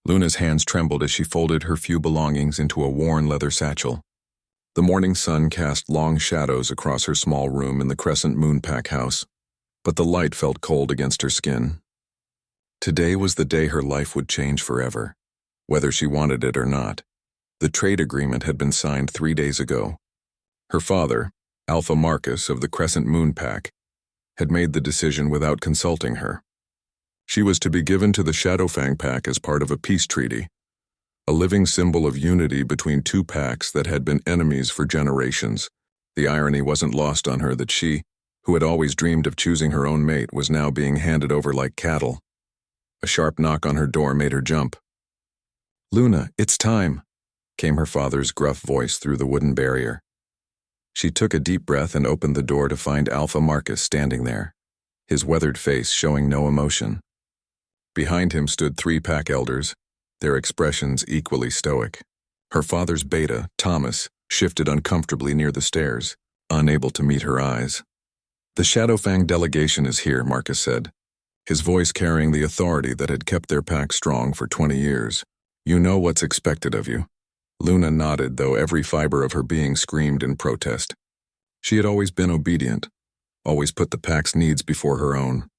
Luna's hands trembled as she folded her few belongings into a worn leather satchel. The morning sun cast long shadows across her small room in the Crescent Moon Pack house, but the light felt cold against her skin. Today was the day her life would change forever, whether she wanted it or not. The trade agreement had been signed 3 days ago. Her father, Alpha Marcus of the Crescent Moon Pack, had made the decision without consulting her. She was to be given to the Shadowfang Pack as part of a peace treaty, a living symbol of unity between two packs that had been enemies for generations. The irony wasn't lost on her that she, who had always dreamed of choosing her own mate, was now being handed over like cattle. A sharp knock on her door made her jump. "Luna, it's time," came her father's gruff voice through the wooden barrier. She took a deep breath and opened the door to find Alpha Marcus standing there, his weathered face showing no emotion. Behind him stood 3 pack elders, their expressions equally stoic. Her father's beta, Thomas, shifted uncomfortably near the stairs, unable to meet her eyes. "The Shadowfang delegation is here," Marcus said, his voice carrying the authority that had kept their pack strong for 20 years. "You know what's expected of you." Luna nodded, though every fiber of her being screamed in protest. She had always been obedient, always put the pack's needs before her own.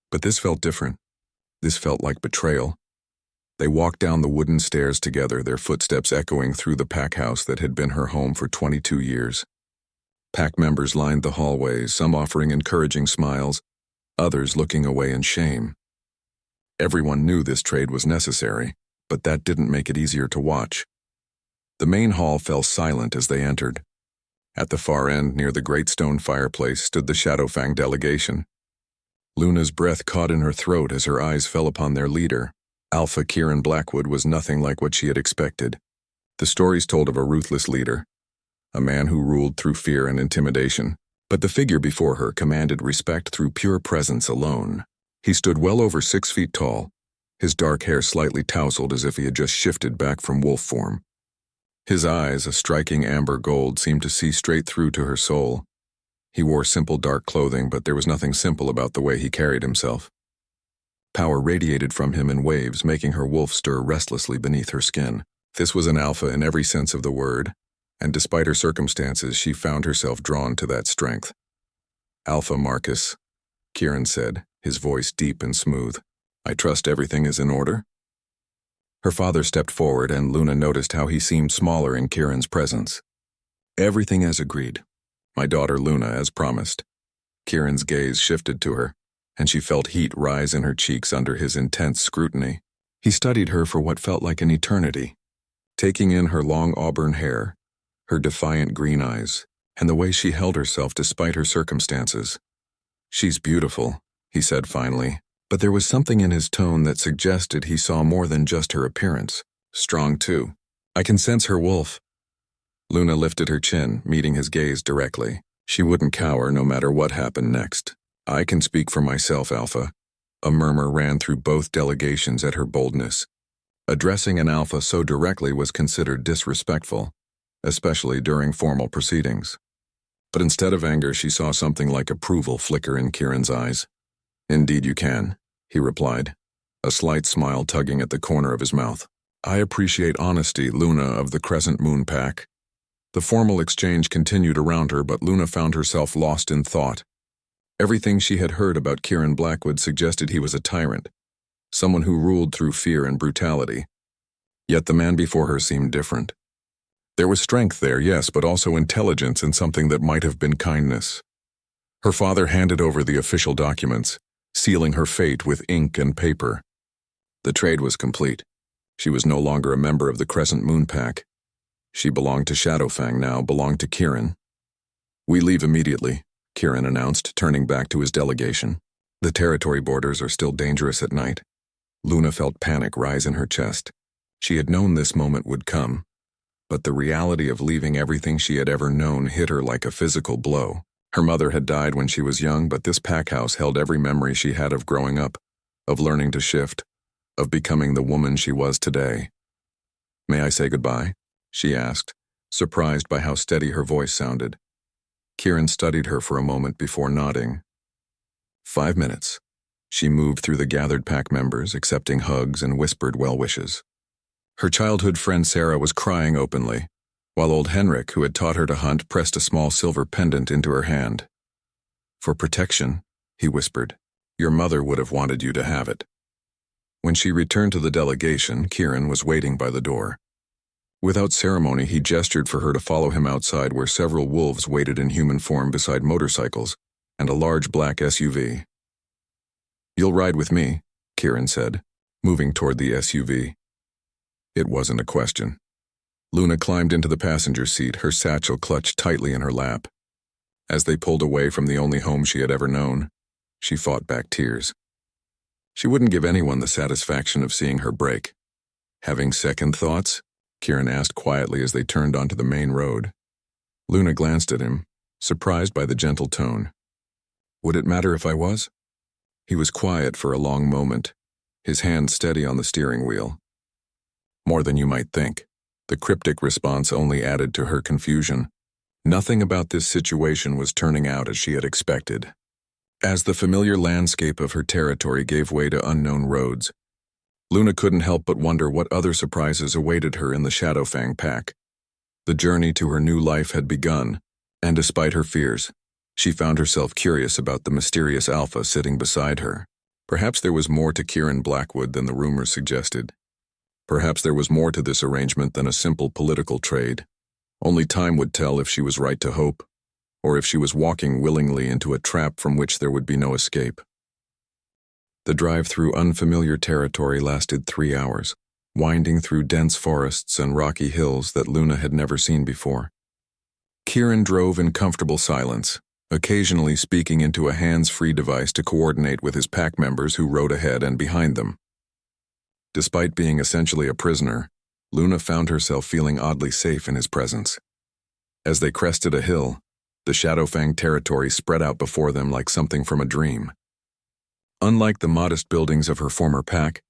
But this felt different. This felt like betrayal. They walked down the wooden stairs together, their footsteps echoing through the pack house that had been her home for 22 years. Pack members lined the hallways, some offering encouraging smiles, others looking away in shame. Everyone knew this trade was necessary, but that didn't make it easier to watch. The main hall fell silent as they entered. At the far end, near the great stone fireplace, stood the Shadowfang delegation. Luna's breath caught in her throat as her eyes fell upon their leader. Alpha Kieran Blackwood was nothing like what she had expected. The stories told of a ruthless leader, a man who ruled through fear and intimidation, but the figure before her commanded respect through pure presence alone. He stood well over 6 feet tall, his dark hair slightly tousled as if he had just shifted back from wolf form. His eyes, a striking amber gold, seemed to see straight through to her soul. He wore simple dark clothing, but there was nothing simple about the way he carried himself. Power radiated from him in waves, making her wolf stir restlessly beneath her skin. This was an alpha in every sense of the word, and despite her circumstances, she found herself drawn to that strength. "Alpha Marcus," Kieran said, his voice deep and smooth. "I trust everything is in order?" Her father stepped forward, and Luna noticed how he seemed smaller in Kieran's presence. "Everything as agreed. My daughter Luna, as promised." Kieran's gaze shifted to her, and she felt heat rise in her cheeks under his intense scrutiny. He studied her for what felt like an eternity, taking in her long auburn hair, her defiant green eyes, and the way she held herself despite her circumstances. "She's beautiful," he said finally, but there was something in his tone that suggested he saw more than just her appearance. "Strong, too. I can sense her wolf." Luna lifted her chin, meeting his gaze directly. She wouldn't cower no matter what happened next. "I can speak for myself, Alpha." A murmur ran through both delegations at her boldness. Addressing an alpha so directly was considered disrespectful, especially during formal proceedings. But instead of anger, she saw something like approval flicker in Kieran's eyes. "Indeed you can," he replied, a slight smile tugging at the corner of his mouth. "I appreciate honesty, Luna of the Crescent Moon Pack." The formal exchange continued around her, but Luna found herself lost in thought. Everything she had heard about Kieran Blackwood suggested he was a tyrant, someone who ruled through fear and brutality. Yet the man before her seemed different. There was strength there, yes, but also intelligence and something that might have been kindness. Her father handed over the official documents, sealing her fate with ink and paper. The trade was complete. She was no longer a member of the Crescent Moon Pack. She belonged to Shadowfang now, belonged to Kieran. "We leave immediately," Kieran announced, turning back to his delegation. "The territory borders are still dangerous at night." Luna felt panic rise in her chest. She had known this moment would come, but the reality of leaving everything she had ever known hit her like a physical blow. Her mother had died when she was young, but this pack house held every memory she had of growing up, of learning to shift, of becoming the woman she was today. "May I say goodbye?" she asked, surprised by how steady her voice sounded. Kieran studied her for a moment before nodding. 5 minutes. She moved through the gathered pack members, accepting hugs and whispered well wishes. Her childhood friend Sarah was crying openly, while old Henrik, who had taught her to hunt, pressed a small silver pendant into her hand. "For protection," he whispered. "Your mother would have wanted you to have it." When she returned to the delegation, Kieran was waiting by the door. Without ceremony, he gestured for her to follow him outside, where several wolves waited in human form beside motorcycles and a large black SUV. "You'll ride with me," Kieran said, moving toward the SUV. It wasn't a question. Luna climbed into the passenger seat, her satchel clutched tightly in her lap. As they pulled away from the only home she had ever known, she fought back tears. She wouldn't give anyone the satisfaction of seeing her break. "Having second thoughts?" Kieran asked quietly as they turned onto the main road. Luna glanced at him, surprised by the gentle tone. "Would it matter if I was?" He was quiet for a long moment, his hand steady on the steering wheel. "More than you might think." The cryptic response only added to her confusion. Nothing about this situation was turning out as she had expected. As the familiar landscape of her territory gave way to unknown roads, Luna couldn't help but wonder what other surprises awaited her in the Shadowfang pack. The journey to her new life had begun, and despite her fears, she found herself curious about the mysterious Alpha sitting beside her. Perhaps there was more to Kieran Blackwood than the rumors suggested. Perhaps there was more to this arrangement than a simple political trade. Only time would tell if she was right to hope, or if she was walking willingly into a trap from which there would be no escape. The drive through unfamiliar territory lasted 3 hours, winding through dense forests and rocky hills that Luna had never seen before. Kieran drove in comfortable silence, occasionally speaking into a hands-free device to coordinate with his pack members who rode ahead and behind them. Despite being essentially a prisoner, Luna found herself feeling oddly safe in his presence. As they crested a hill, the Shadowfang territory spread out before them like something from a dream. Unlike the modest buildings of her former pack,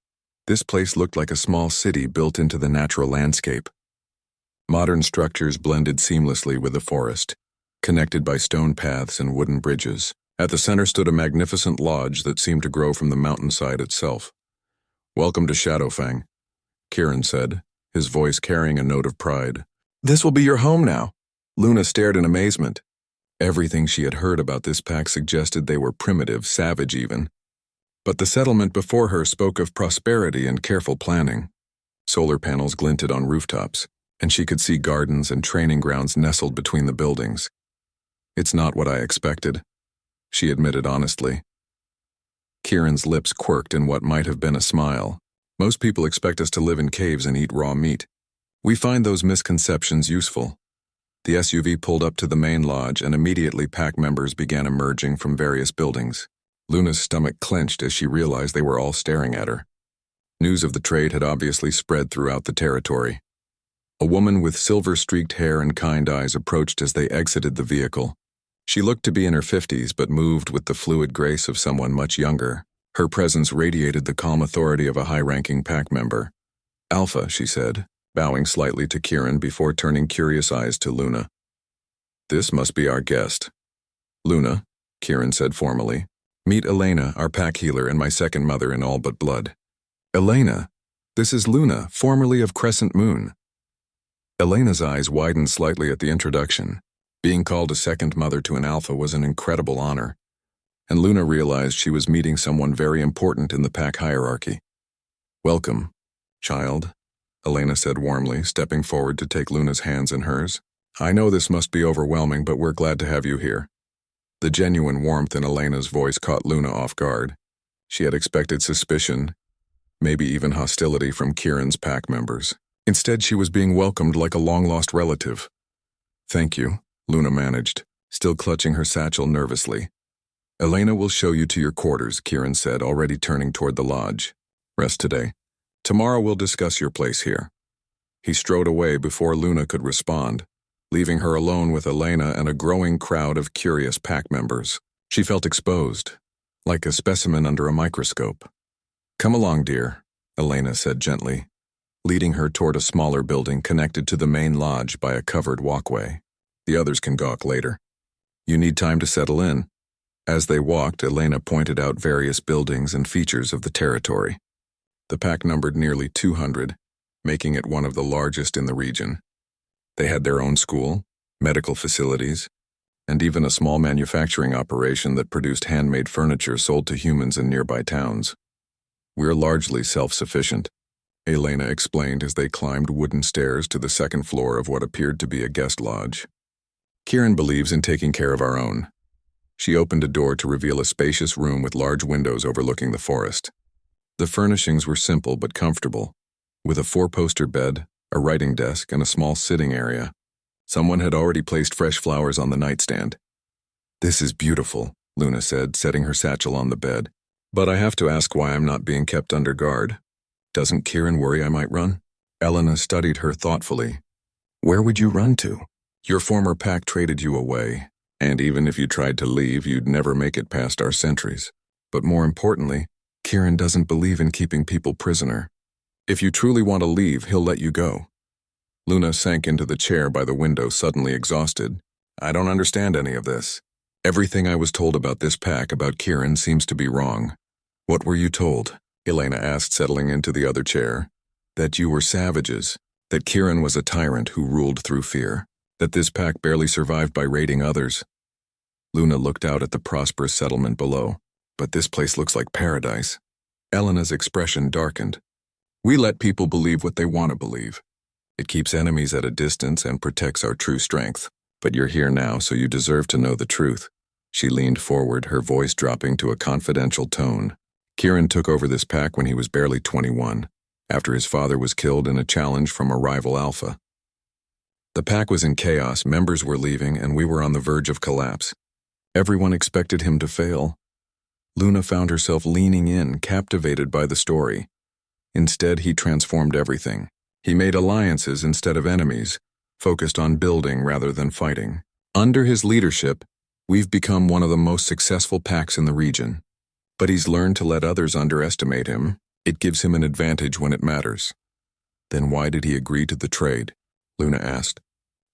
this place looked like a small city built into the natural landscape. Modern structures blended seamlessly with the forest, connected by stone paths and wooden bridges. At the center stood a magnificent lodge that seemed to grow from the mountainside itself. "Welcome to Shadowfang," Kieran said, his voice carrying a note of pride. "This will be your home now." Luna stared in amazement. Everything she had heard about this pack suggested they were primitive, savage even. But the settlement before her spoke of prosperity and careful planning. Solar panels glinted on rooftops, and she could see gardens and training grounds nestled between the buildings. "It's not what I expected," she admitted honestly. Kieran's lips quirked in what might have been a smile. "Most people expect us to live in caves and eat raw meat. We find those misconceptions useful." The SUV pulled up to the main lodge, and immediately pack members began emerging from various buildings. Luna's stomach clenched as she realized they were all staring at her. News of the trade had obviously spread throughout the territory. A woman with silver-streaked hair and kind eyes approached as they exited the vehicle. She looked to be in her 50s but moved with the fluid grace of someone much younger. Her presence radiated the calm authority of a high-ranking pack member. "Alpha," she said, bowing slightly to Kieran before turning curious eyes to Luna. "This must be our guest." "Luna," Kieran said formally. "Meet Elena, our pack healer and my second mother in all but blood." "Elena, this is Luna, formerly of Crescent Moon." Elena's eyes widened slightly at the introduction. Being called a second mother to an Alpha was an incredible honor, and Luna realized she was meeting someone very important in the pack hierarchy. "Welcome, child," Elena said warmly, stepping forward to take Luna's hands in hers. "I know this must be overwhelming, but we're glad to have you here." The genuine warmth in Elena's voice caught Luna off guard. She had expected suspicion, maybe even hostility from Kieran's pack members. Instead, she was being welcomed like a long-lost relative. "Thank you," Luna managed, still clutching her satchel nervously. "Elena will show you to your quarters," Kieran said, already turning toward the lodge. "Rest today. Tomorrow we'll discuss your place here." He strode away before Luna could respond, leaving her alone with Elena and a growing crowd of curious pack members. She felt exposed, like a specimen under a microscope. "Come along, dear," Elena said gently, leading her toward a smaller building connected to the main lodge by a covered walkway. "The others can gawk later. You need time to settle in." As they walked, Elena pointed out various buildings and features of the territory. The pack numbered nearly 200, making it one of the largest in the region. They had their own school, medical facilities, and even a small manufacturing operation that produced handmade furniture sold to humans in nearby towns. "We're largely self-sufficient," Elena explained as they climbed wooden stairs to the second floor of what appeared to be a guest lodge. "Kieran believes in taking care of our own." She opened a door to reveal a spacious room with large windows overlooking the forest. The furnishings were simple but comfortable, with a 4-poster bed, a writing desk, and a small sitting area. Someone had already placed fresh flowers on the nightstand. "This is beautiful," Luna said, setting her satchel on the bed. "But I have to ask why I'm not being kept under guard. Doesn't Kieran worry I might run?" Elena studied her thoughtfully. "Where would you run to? Your former pack traded you away, and even if you tried to leave, you'd never make it past our sentries. But more importantly, Kieran doesn't believe in keeping people prisoner. If you truly want to leave, he'll let you go." Luna sank into the chair by the window, suddenly exhausted. "I don't understand any of this. Everything I was told about this pack, about Kieran, seems to be wrong." "What were you told?" Elena asked, settling into the other chair. "That you were savages, that Kieran was a tyrant who ruled through fear, that this pack barely survived by raiding others." Luna looked out at the prosperous settlement below. "But this place looks like paradise." Elena's expression darkened. "We let people believe what they want to believe. It keeps enemies at a distance and protects our true strength. But you're here now, so you deserve to know the truth." She leaned forward, her voice dropping to a confidential tone. "Kieran took over this pack when he was barely 21, after his father was killed in a challenge from a rival alpha. The pack was in chaos, members were leaving, and we were on the verge of collapse. Everyone expected him to fail." Luna found herself leaning in, captivated by the story. Instead, he transformed everything. He made alliances instead of enemies, focused on building rather than fighting. Under his leadership, we've become one of the most successful packs in the region. But he's learned to let others underestimate him. It gives him an advantage when it matters. "Then why did he agree to the trade?" Luna asked.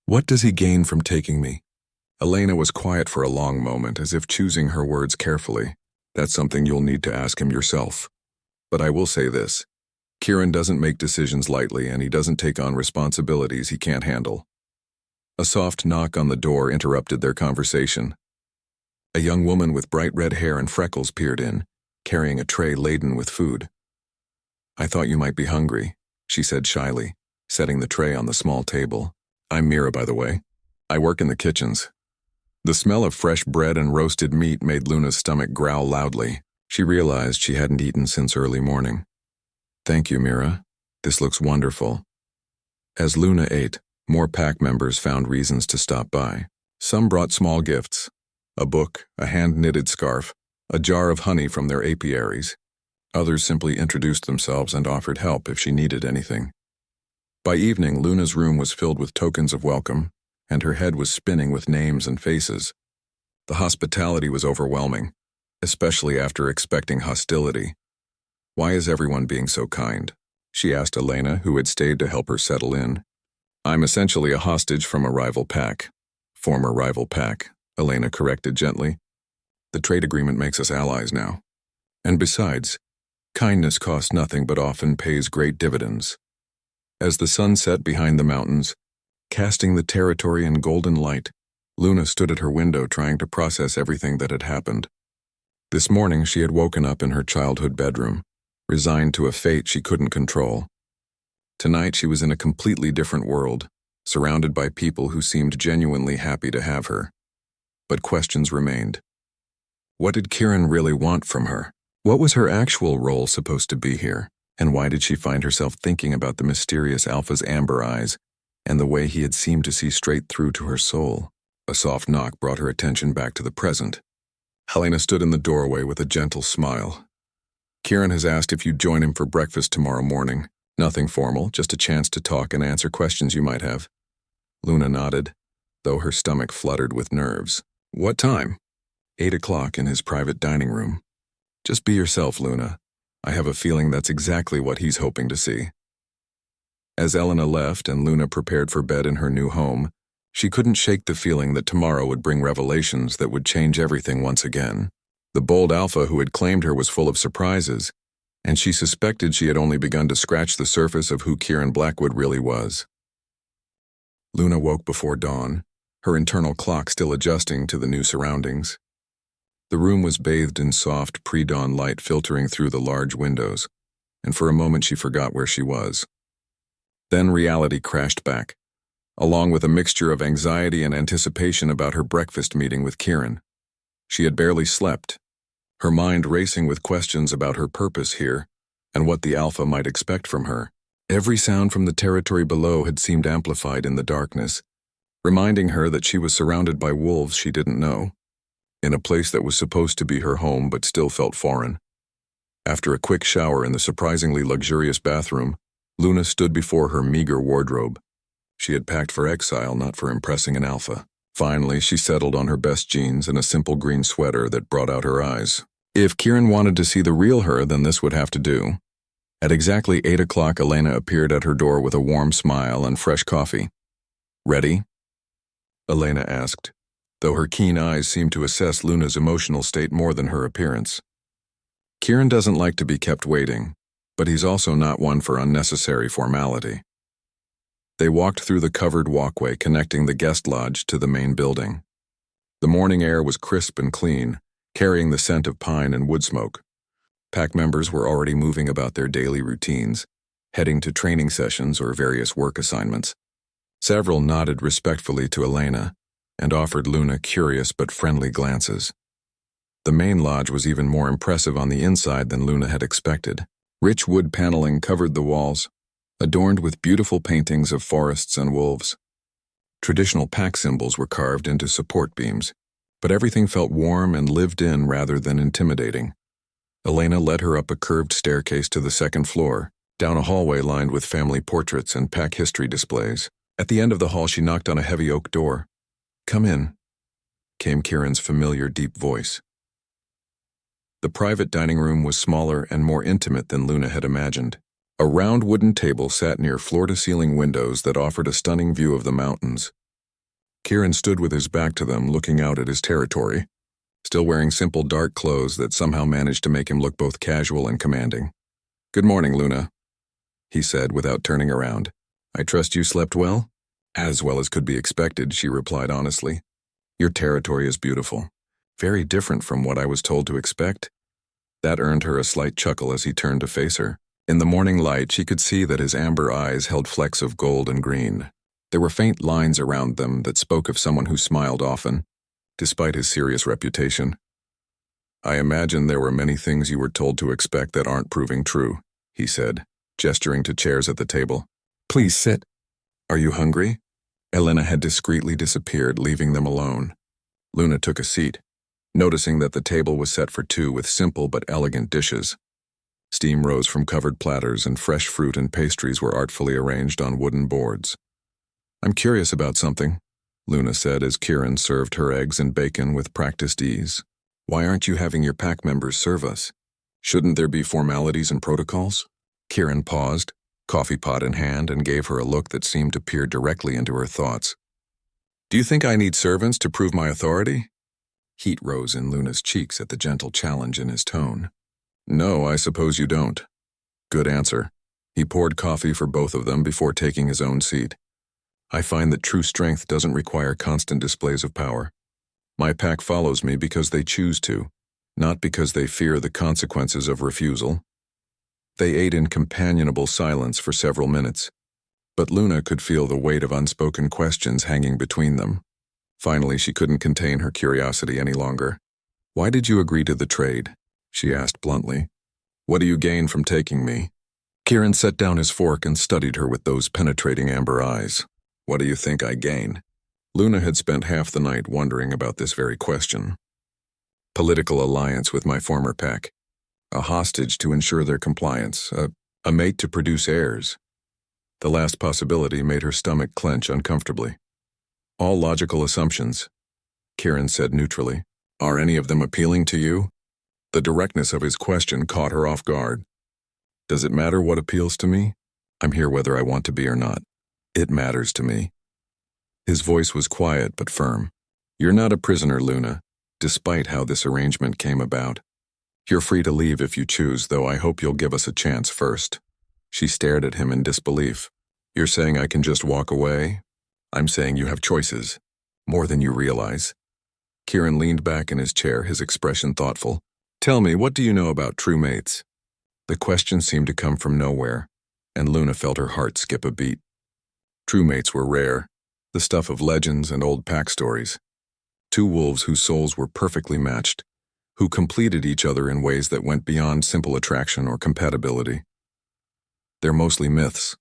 "What does he gain from taking me?" Elena was quiet for a long moment, as if choosing her words carefully. "That's something you'll need to ask him yourself. But I will say this. Kieran doesn't make decisions lightly, and he doesn't take on responsibilities he can't handle." A soft knock on the door interrupted their conversation. A young woman with bright red hair and freckles peered in, carrying a tray laden with food. "I thought you might be hungry," she said shyly, setting the tray on the small table. "I'm Mira, by the way. I work in the kitchens." The smell of fresh bread and roasted meat made Luna's stomach growl loudly. She realized she hadn't eaten since early morning. "Thank you, Mira. This looks wonderful." As Luna ate, more pack members found reasons to stop by. Some brought small gifts: a book, a hand-knitted scarf, a jar of honey from their apiaries. Others simply introduced themselves and offered help if she needed anything. By evening, Luna's room was filled with tokens of welcome, and her head was spinning with names and faces. The hospitality was overwhelming, especially after expecting hostility. "Why is everyone being so kind?" she asked Elena, who had stayed to help her settle in. "I'm essentially a hostage from a rival pack." "Former rival pack," Elena corrected gently. "The trade agreement makes us allies now. And besides, kindness costs nothing but often pays great dividends." As the sun set behind the mountains, casting the territory in golden light, Luna stood at her window trying to process everything that had happened. This morning she had woken up in her childhood bedroom, resigned to a fate she couldn't control. Tonight she was in a completely different world, surrounded by people who seemed genuinely happy to have her. But questions remained. What did Kieran really want from her? What was her actual role supposed to be here? And why did she find herself thinking about the mysterious Alpha's amber eyes and the way he had seemed to see straight through to her soul? A soft knock brought her attention back to the present. Helena stood in the doorway with a gentle smile. "Kieran has asked if you'd join him for breakfast tomorrow morning. Nothing formal, just a chance to talk and answer questions you might have." Luna nodded, though her stomach fluttered with nerves. "What time?" 8 o'clock in his private dining room. "Just be yourself, Luna. I have a feeling that's exactly what he's hoping to see." As Elena left and Luna prepared for bed in her new home, She couldn't shake the feeling that tomorrow would bring revelations that would change everything once again. The bold alpha who had claimed her was full of surprises, and she suspected she had only begun to scratch the surface of who Kieran Blackwood really was. Luna woke before dawn, her internal clock still adjusting to the new surroundings. The room was bathed in soft, pre-dawn light filtering through the large windows, and for a moment she forgot where she was. Then reality crashed back, along with a mixture of anxiety and anticipation about her breakfast meeting with Kieran. She had barely slept, her mind racing with questions about her purpose here and what the alpha might expect from her. Every sound from the territory below had seemed amplified in the darkness, reminding her that she was surrounded by wolves she didn't know, in a place that was supposed to be her home but still felt foreign. After a quick shower in the surprisingly luxurious bathroom, Luna stood before her meager wardrobe. She had packed for exile, not for impressing an alpha. Finally, she settled on her best jeans and a simple green sweater that brought out her eyes. If Kieran wanted to see the real her, then this would have to do. At exactly 8 o'clock, Elena appeared at her door with a warm smile and fresh coffee. "Ready?" Elena asked, though her keen eyes seemed to assess Luna's emotional state more than her appearance. Kieran doesn't like to be kept waiting, but he's also not one for unnecessary formality. They walked through the covered walkway connecting the guest lodge to the main building. The morning air was crisp and clean, carrying the scent of pine and wood smoke. Pack members were already moving about their daily routines, heading to training sessions or various work assignments. Several nodded respectfully to Elena and offered Luna curious but friendly glances. The main lodge was even more impressive on the inside than Luna had expected. Rich wood paneling covered the walls, adorned with beautiful paintings of forests and wolves. Traditional pack symbols were carved into support beams, but everything felt warm and lived in rather than intimidating. Elena led her up a curved staircase to the second floor, down a hallway lined with family portraits and pack history displays. At the end of the hall, she knocked on a heavy oak door. "Come in," came Kieran's familiar deep voice. The private dining room was smaller and more intimate than Luna had imagined. A round wooden table sat near floor-to-ceiling windows that offered a stunning view of the mountains. Kieran stood with his back to them, looking out at his territory, still wearing simple dark clothes that somehow managed to make him look both casual and commanding. "Good morning, Luna," he said without turning around. "I trust you slept well?" "As well as could be expected," she replied honestly. "Your territory is beautiful. Very different from what I was told to expect." That earned her a slight chuckle as he turned to face her. In the morning light, she could see that his amber eyes held flecks of gold and green. There were faint lines around them that spoke of someone who smiled often, despite his serious reputation. "I imagine there were many things you were told to expect that aren't proving true," he said, gesturing to chairs at the table. "Please sit." "Are you hungry?" Elena had discreetly disappeared, leaving them alone. Luna took a seat, noticing that the table was set for two with simple but elegant dishes. Steam rose from covered platters and fresh fruit and pastries were artfully arranged on wooden boards. "I'm curious about something," Luna said as Kieran served her eggs and bacon with practiced ease. "Why aren't you having your pack members serve us? Shouldn't there be formalities and protocols?" Kieran paused, coffee pot in hand, and gave her a look that seemed to peer directly into her thoughts. "Do you think I need servants to prove my authority?" Heat rose in Luna's cheeks at the gentle challenge in his tone. "No, I suppose you don't." "Good answer." He poured coffee for both of them before taking his own seat. "I find that true strength doesn't require constant displays of power. My pack follows me because they choose to, not because they fear the consequences of refusal." They ate in companionable silence for several minutes, but Luna could feel the weight of unspoken questions hanging between them. Finally, she couldn't contain her curiosity any longer. "Why did you agree to the trade?" she asked bluntly. "What do you gain from taking me?" Kieran set down his fork and studied her with those penetrating amber eyes. "What do you think I gain?" Luna had spent half the night wondering about this very question. "Political alliance with my former pack. A hostage to ensure their compliance. A mate to produce heirs." The last possibility made her stomach clench uncomfortably. "All logical assumptions," Kieran said neutrally. "Are any of them appealing to you?" The directness of his question caught her off guard. "Does it matter what appeals to me? I'm here whether I want to be or not." "It matters to me." His voice was quiet but firm. "You're not a prisoner, Luna, despite how this arrangement came about. You're free to leave if you choose, though I hope you'll give us a chance first." She stared at him in disbelief. "You're saying I can just walk away?" "I'm saying you have choices. More than you realize." Kieran leaned back in his chair, his expression thoughtful. "Tell me, what do you know about true mates?" The question seemed to come from nowhere, and Luna felt her heart skip a beat. True mates were rare, the stuff of legends and old pack stories. Two wolves whose souls were perfectly matched, who completed each other in ways that went beyond simple attraction or compatibility. "They're mostly myths,"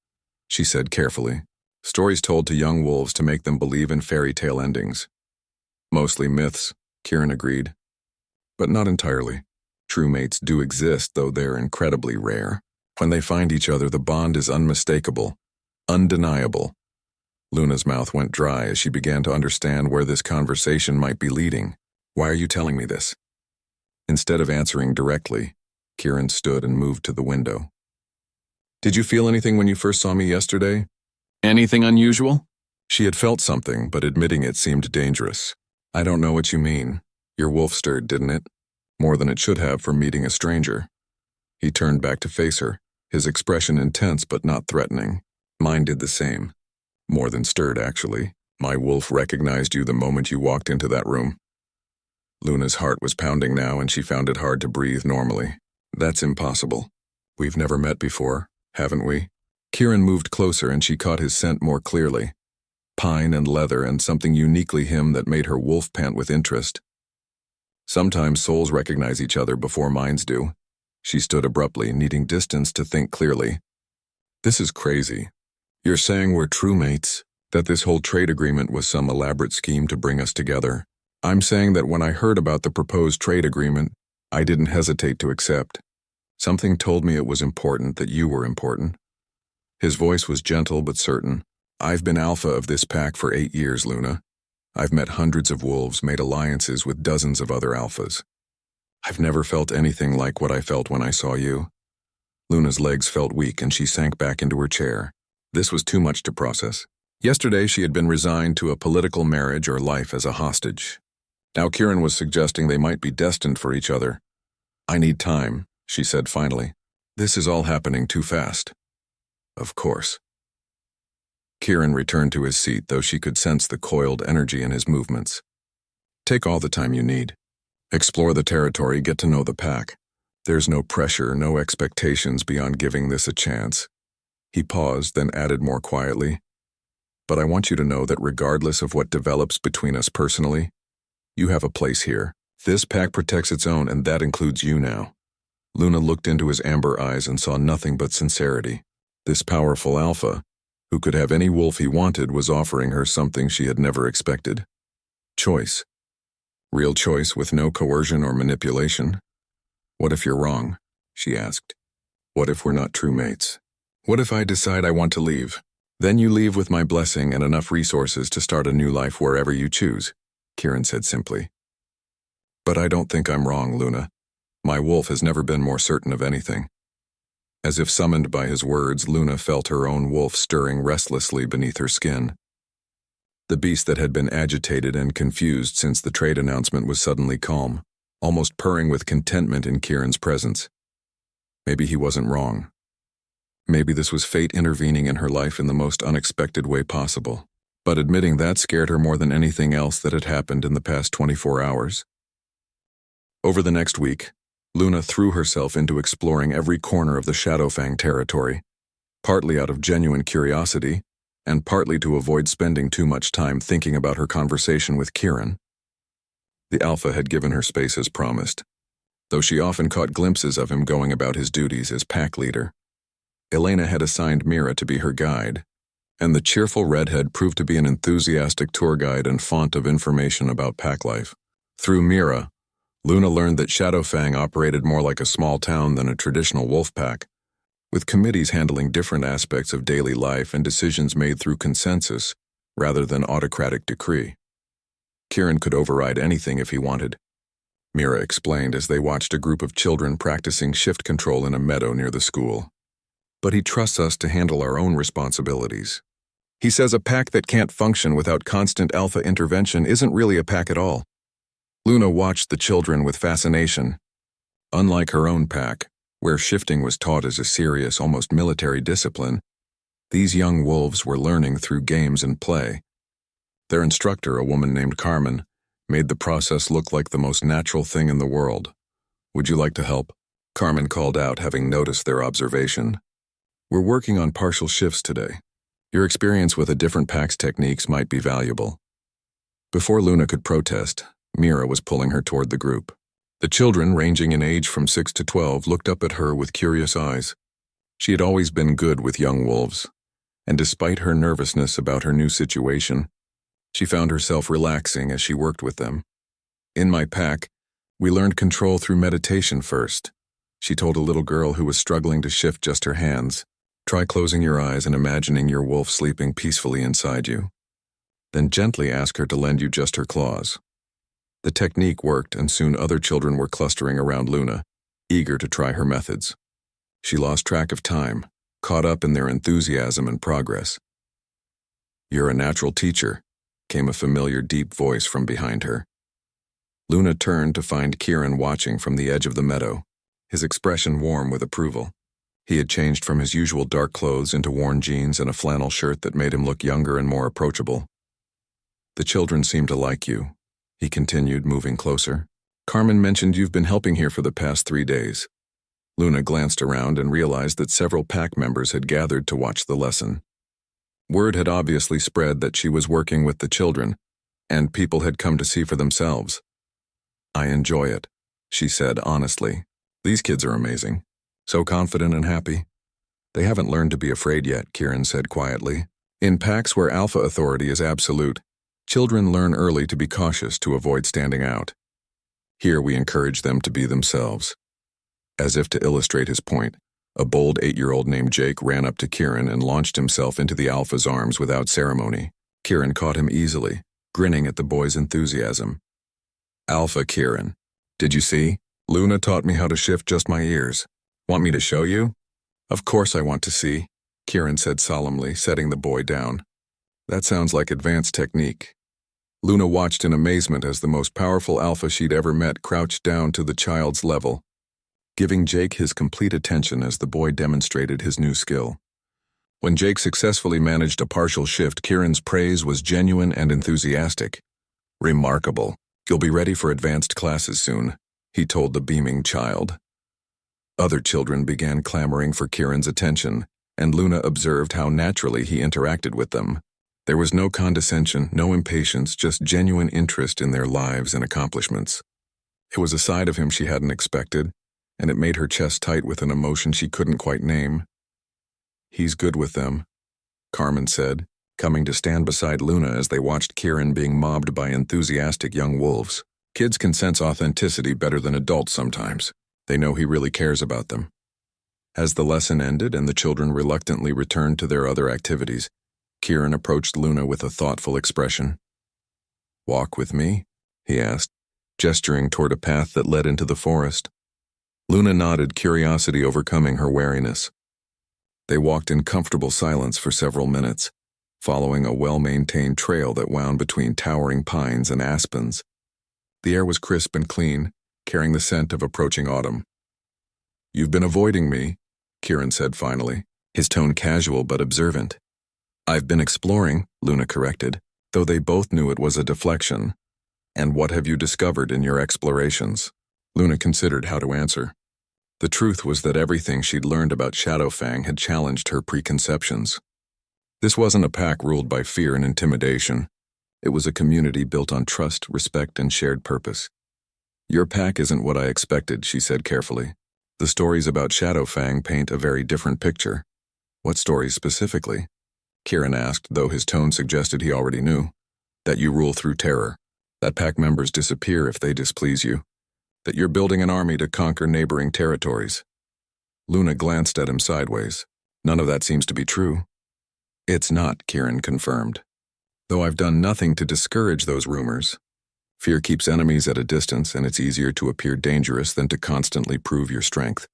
she said carefully. "Stories told to young wolves to make them believe in fairy tale endings." "Mostly myths," Kieran agreed. "But not entirely. True mates do exist, though they're incredibly rare. When they find each other, the bond is unmistakable, undeniable." Luna's mouth went dry as she began to understand where this conversation might be leading. "Why are you telling me this?" Instead of answering directly, Kieran stood and moved to the window. "Did you feel anything when you first saw me yesterday? Anything unusual?" She had felt something, but admitting it seemed dangerous. "I don't know what you mean. Your wolf stirred, didn't it? More than it should have for meeting a stranger." He turned back to face her, his expression intense but not threatening. "Mine did the same. More than stirred, actually. My wolf recognized you the moment you walked into that room." Luna's heart was pounding now, and she found it hard to breathe normally. "That's impossible. We've never met before, haven't we?" Kieran moved closer and she caught his scent more clearly. Pine and leather and something uniquely him that made her wolf pant with interest. "Sometimes souls recognize each other before minds do." She stood abruptly, needing distance to think clearly. "This is crazy. You're saying we're true mates, that this whole trade agreement was some elaborate scheme to bring us together?" "I'm saying that when I heard about the proposed trade agreement, I didn't hesitate to accept. Something told me it was important, that you were important." His voice was gentle but certain. "I've been alpha of this pack for 8 years, Luna. I've met hundreds of wolves, made alliances with dozens of other alphas. I've never felt anything like what I felt when I saw you." Luna's legs felt weak and she sank back into her chair. This was too much to process. Yesterday she had been resigned to a political marriage or life as a hostage. Now Kieran was suggesting they might be destined for each other. "I need time," she said finally. "This is all happening too fast." "Of course." Kieran returned to his seat, though she could sense the coiled energy in his movements. "Take all the time you need. Explore the territory, get to know the pack. There's no pressure, no expectations beyond giving this a chance." He paused, then added more quietly, "But I want you to know that regardless of what develops between us personally, you have a place here. This pack protects its own, and that includes you now." Luna looked into his amber eyes and saw nothing but sincerity. This powerful alpha, who could have any wolf he wanted, was offering her something she had never expected. Choice. Real choice with no coercion or manipulation. "What if you're wrong?" she asked. "What if we're not true mates? What if I decide I want to leave? Then you leave with my blessing and enough resources to start a new life wherever you choose," Kieran said simply. "But I don't think I'm wrong, Luna. My wolf has never been more certain of anything." As if summoned by his words, Luna felt her own wolf stirring restlessly beneath her skin. The beast that had been agitated and confused since the trade announcement was suddenly calm, almost purring with contentment in Kieran's presence. Maybe he wasn't wrong. Maybe this was fate intervening in her life in the most unexpected way possible. But admitting that scared her more than anything else that had happened in the past 24 hours. Over the next week, Luna threw herself into exploring every corner of the Shadowfang territory, partly out of genuine curiosity, and partly to avoid spending too much time thinking about her conversation with Kieran. The Alpha had given her space as promised, though she often caught glimpses of him going about his duties as pack leader. Elena had assigned Mira to be her guide, and the cheerful redhead proved to be an enthusiastic tour guide and font of information about pack life. Through Mira, Luna learned that Shadowfang operated more like a small town than a traditional wolf pack, with committees handling different aspects of daily life and decisions made through consensus rather than autocratic decree. Kieran could override anything if he wanted, Mira explained as they watched a group of children practicing shift control in a meadow near the school. But he trusts us to handle our own responsibilities. He says a pack that can't function without constant alpha intervention isn't really a pack at all. Luna watched the children with fascination. Unlike her own pack, where shifting was taught as a serious, almost military discipline, these young wolves were learning through games and play. Their instructor, a woman named Carmen, made the process look like the most natural thing in the world. "Would you like to help?" Carmen called out, having noticed their observation. "We're working on partial shifts today. Your experience with a different pack's techniques might be valuable." Before Luna could protest, Mira was pulling her toward the group. The children, ranging in age from 6 to 12, looked up at her with curious eyes. She had always been good with young wolves, and despite her nervousness about her new situation, she found herself relaxing as she worked with them. "In my pack, we learned control through meditation first," she told a little girl who was struggling to shift just her hands. "Try closing your eyes and imagining your wolf sleeping peacefully inside you. Then gently ask her to lend you just her claws." The technique worked, and soon other children were clustering around Luna, eager to try her methods. She lost track of time, caught up in their enthusiasm and progress. "You're a natural teacher," came a familiar deep voice from behind her. Luna turned to find Kieran watching from the edge of the meadow, his expression warm with approval. He had changed from his usual dark clothes into worn jeans and a flannel shirt that made him look younger and more approachable. "The children seem to like you," he continued, moving closer. "Carmen mentioned you've been helping here for the past 3 days." Luna glanced around and realized that several pack members had gathered to watch the lesson. Word had obviously spread that she was working with the children, and people had come to see for themselves. "I enjoy it," she said honestly. "These kids are amazing. So confident and happy." "They haven't learned to be afraid yet," Kieran said quietly. "In packs where alpha authority is absolute, children learn early to be cautious to avoid standing out. Here we encourage them to be themselves." As if to illustrate his point, a bold 8-year-old named Jake ran up to Kieran and launched himself into the alpha's arms without ceremony. Kieran caught him easily, grinning at the boy's enthusiasm. "Alpha Kieran. Did you see? Luna taught me how to shift just my ears. Want me to show you?" "Of course I want to see," Kieran said solemnly, setting the boy down. "That sounds like advanced technique." Luna watched in amazement as the most powerful alpha she'd ever met crouched down to the child's level, giving Jake his complete attention as the boy demonstrated his new skill. When Jake successfully managed a partial shift, Kieran's praise was genuine and enthusiastic. "Remarkable. You'll be ready for advanced classes soon," he told the beaming child. Other children began clamoring for Kieran's attention, and Luna observed how naturally he interacted with them. There was no condescension, no impatience, just genuine interest in their lives and accomplishments. It was a side of him she hadn't expected, and it made her chest tight with an emotion she couldn't quite name. "He's good with them," Carmen said, coming to stand beside Luna as they watched Kieran being mobbed by enthusiastic young wolves. "Kids can sense authenticity better than adults sometimes. They know he really cares about them." As the lesson ended and the children reluctantly returned to their other activities, Kieran approached Luna with a thoughtful expression. "Walk with me?" he asked, gesturing toward a path that led into the forest. Luna nodded, curiosity overcoming her wariness. They walked in comfortable silence for several minutes, following a well-maintained trail that wound between towering pines and aspens. The air was crisp and clean, carrying the scent of approaching autumn. "You've been avoiding me," Kieran said finally, his tone casual but observant. "I've been exploring," Luna corrected, though they both knew it was a deflection. "And what have you discovered in your explorations?" Luna considered how to answer. The truth was that everything she'd learned about Shadowfang had challenged her preconceptions. This wasn't a pack ruled by fear and intimidation. It was a community built on trust, respect, and shared purpose. "Your pack isn't what I expected," she said carefully. "The stories about Shadowfang paint a very different picture." "What stories specifically?" Kieran asked, though his tone suggested he already knew. "That you rule through terror. That pack members disappear if they displease you. That you're building an army to conquer neighboring territories." Luna glanced at him sideways. "None of that seems to be true." "It's not," Kieran confirmed. "Though I've done nothing to discourage those rumors. Fear keeps enemies at a distance, and it's easier to appear dangerous than to constantly prove your strength."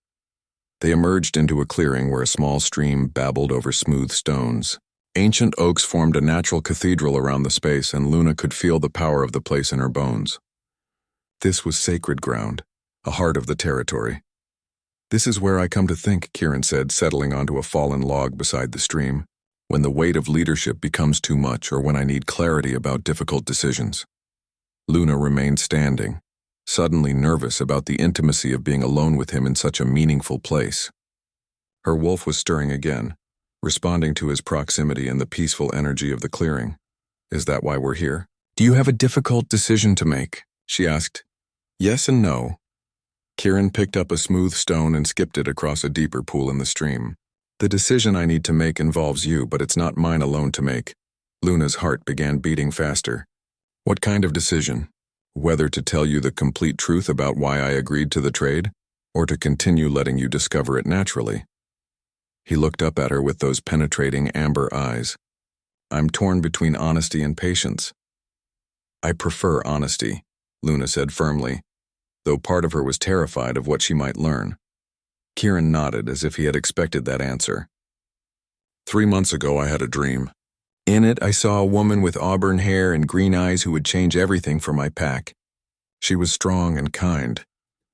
They emerged into a clearing where a small stream babbled over smooth stones. Ancient oaks formed a natural cathedral around the space, and Luna could feel the power of the place in her bones. This was sacred ground, a heart of the territory. "This is where I come to think," Kieran said, settling onto a fallen log beside the stream, "when the weight of leadership becomes too much or when I need clarity about difficult decisions." Luna remained standing, suddenly nervous about the intimacy of being alone with him in such a meaningful place. Her wolf was stirring again, responding to his proximity and the peaceful energy of the clearing. "Is that why we're here?" "Do you have a difficult decision to make?" she asked. "Yes and no." Kieran picked up a smooth stone and skipped it across a deeper pool in the stream. "The decision I need to make involves you, but it's not mine alone to make." Luna's heart began beating faster. "What kind of decision? Whether to tell you the complete truth about why I agreed to the trade, or to continue letting you discover it naturally?" He looked up at her with those penetrating amber eyes. "I'm torn between honesty and patience." "I prefer honesty," Luna said firmly, though part of her was terrified of what she might learn. Kieran nodded as if he had expected that answer. 3 months ago I had a dream. In it, I saw a woman with auburn hair and green eyes who would change everything for my pack. She was strong and kind,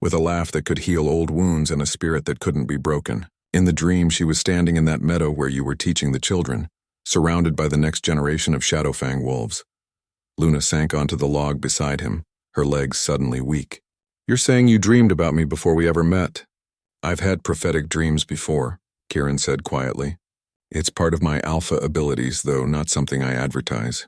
with a laugh that could heal old wounds and a spirit that couldn't be broken. In the dream, she was standing in that meadow where you were teaching the children, surrounded by the next generation of Shadowfang wolves. Luna sank onto the log beside him, her legs suddenly weak. "You're saying you dreamed about me before we ever met?" "I've had prophetic dreams before," Kieran said quietly. "It's part of my alpha abilities, though not something I advertise.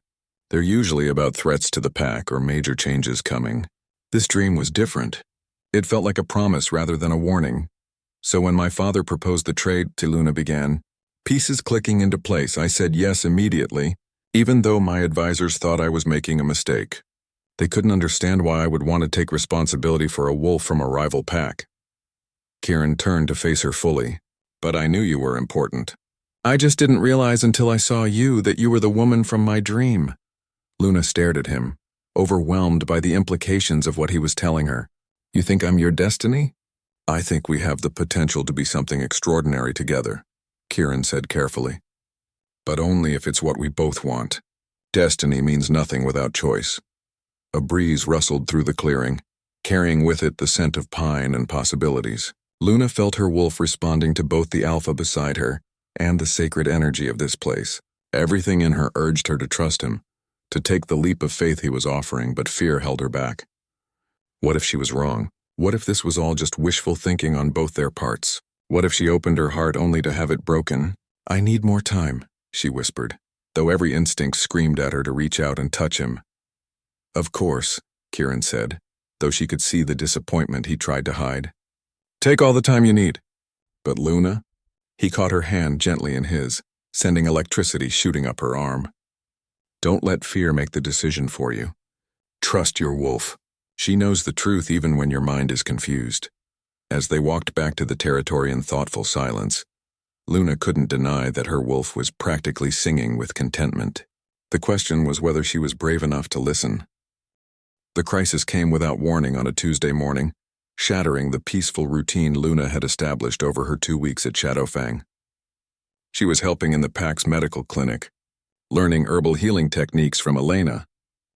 They're usually about threats to the pack or major changes coming. This dream was different. It felt like a promise rather than a warning. So when my father proposed the trade," Luna began, "pieces clicking into place, I said yes immediately, even though my advisors thought I was making a mistake. They couldn't understand why I would want to take responsibility for a wolf from a rival pack." Kieran turned to face her fully. "But I knew you were important. I just didn't realize until I saw you that you were the woman from my dream." Luna stared at him, overwhelmed by the implications of what he was telling her. "You think I'm your destiny?" "I think we have the potential to be something extraordinary together," Kieran said carefully. "But only if it's what we both want. Destiny means nothing without choice." A breeze rustled through the clearing, carrying with it the scent of pine and possibilities. Luna felt her wolf responding to both the alpha beside her and the sacred energy of this place. Everything in her urged her to trust him, to take the leap of faith he was offering, but fear held her back. What if she was wrong? What if this was all just wishful thinking on both their parts? What if she opened her heart only to have it broken? "I need more time," she whispered, though every instinct screamed at her to reach out and touch him. "Of course," Kieran said, though she could see the disappointment he tried to hide. "Take all the time you need." "But Luna?" He caught her hand gently in his, sending electricity shooting up her arm. "Don't let fear make the decision for you. Trust your wolf. She knows the truth even when your mind is confused." As they walked back to the territory in thoughtful silence, Luna couldn't deny that her wolf was practically singing with contentment. The question was whether she was brave enough to listen. The crisis came without warning on a Tuesday morning, shattering the peaceful routine Luna had established over her 2 weeks at Shadowfang. She was helping in the pack's medical clinic, learning herbal healing techniques from Elena,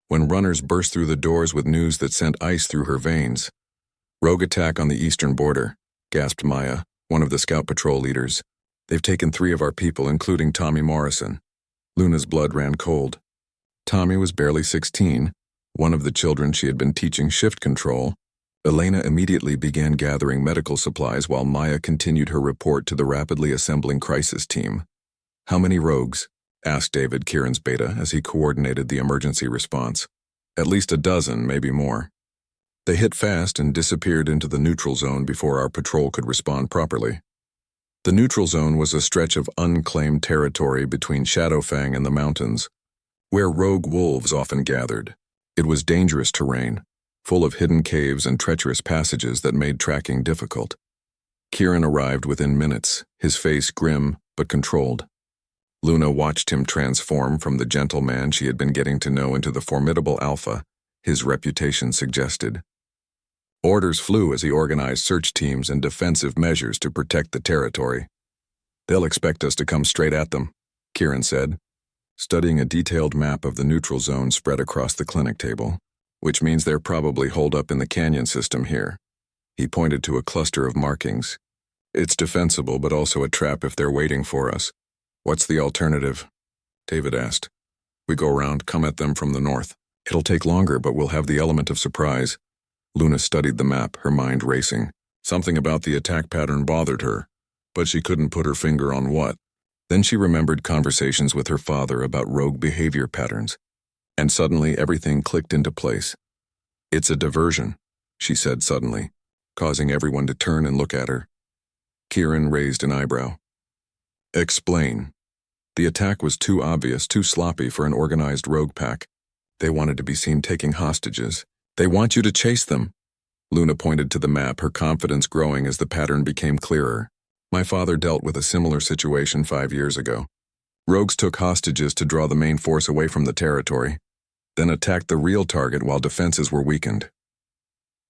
when runners burst through the doors with news that sent ice through her veins. "Rogue attack on the eastern border," gasped Maya, one of the scout patrol leaders. "They've taken 3 of our people, including Tommy Morrison." Luna's blood ran cold. Tommy was barely 16, one of the children she had been teaching shift control. Elena immediately began gathering medical supplies while Maya continued her report to the rapidly assembling crisis team. "How many rogues?" asked David, Kieran's beta, as he coordinated the emergency response. "At least a dozen, maybe more. They hit fast and disappeared into the neutral zone before our patrol could respond properly." The neutral zone was a stretch of unclaimed territory between Shadowfang and the mountains, where rogue wolves often gathered. It was dangerous terrain, full of hidden caves and treacherous passages that made tracking difficult. Kieran arrived within minutes, his face grim but controlled. Luna watched him transform from the gentle man she had been getting to know into the formidable alpha his reputation suggested. Orders flew as he organized search teams and defensive measures to protect the territory. "They'll expect us to come straight at them," Kieran said, studying a detailed map of the neutral zone spread across the clinic table, which means they're probably holed up in the canyon system here. He pointed to a cluster of markings. It's defensible, but also a trap if they're waiting for us. What's the alternative? David asked. We go around, come at them from the north. It'll take longer, but we'll have the element of surprise. Luna studied the map, her mind racing. Something about the attack pattern bothered her, but she couldn't put her finger on what. Then she remembered conversations with her father about rogue behavior patterns, and suddenly everything clicked into place. It's a diversion, she said suddenly, causing everyone to turn and look at her. Kieran raised an eyebrow. Explain. The attack was too obvious, too sloppy for an organized rogue pack. They wanted to be seen taking hostages. They want you to chase them. Luna pointed to the map, her confidence growing as the pattern became clearer. My father dealt with a similar situation 5 years ago. Rogues took hostages to draw the main force away from the territory, then attacked the real target while defenses were weakened.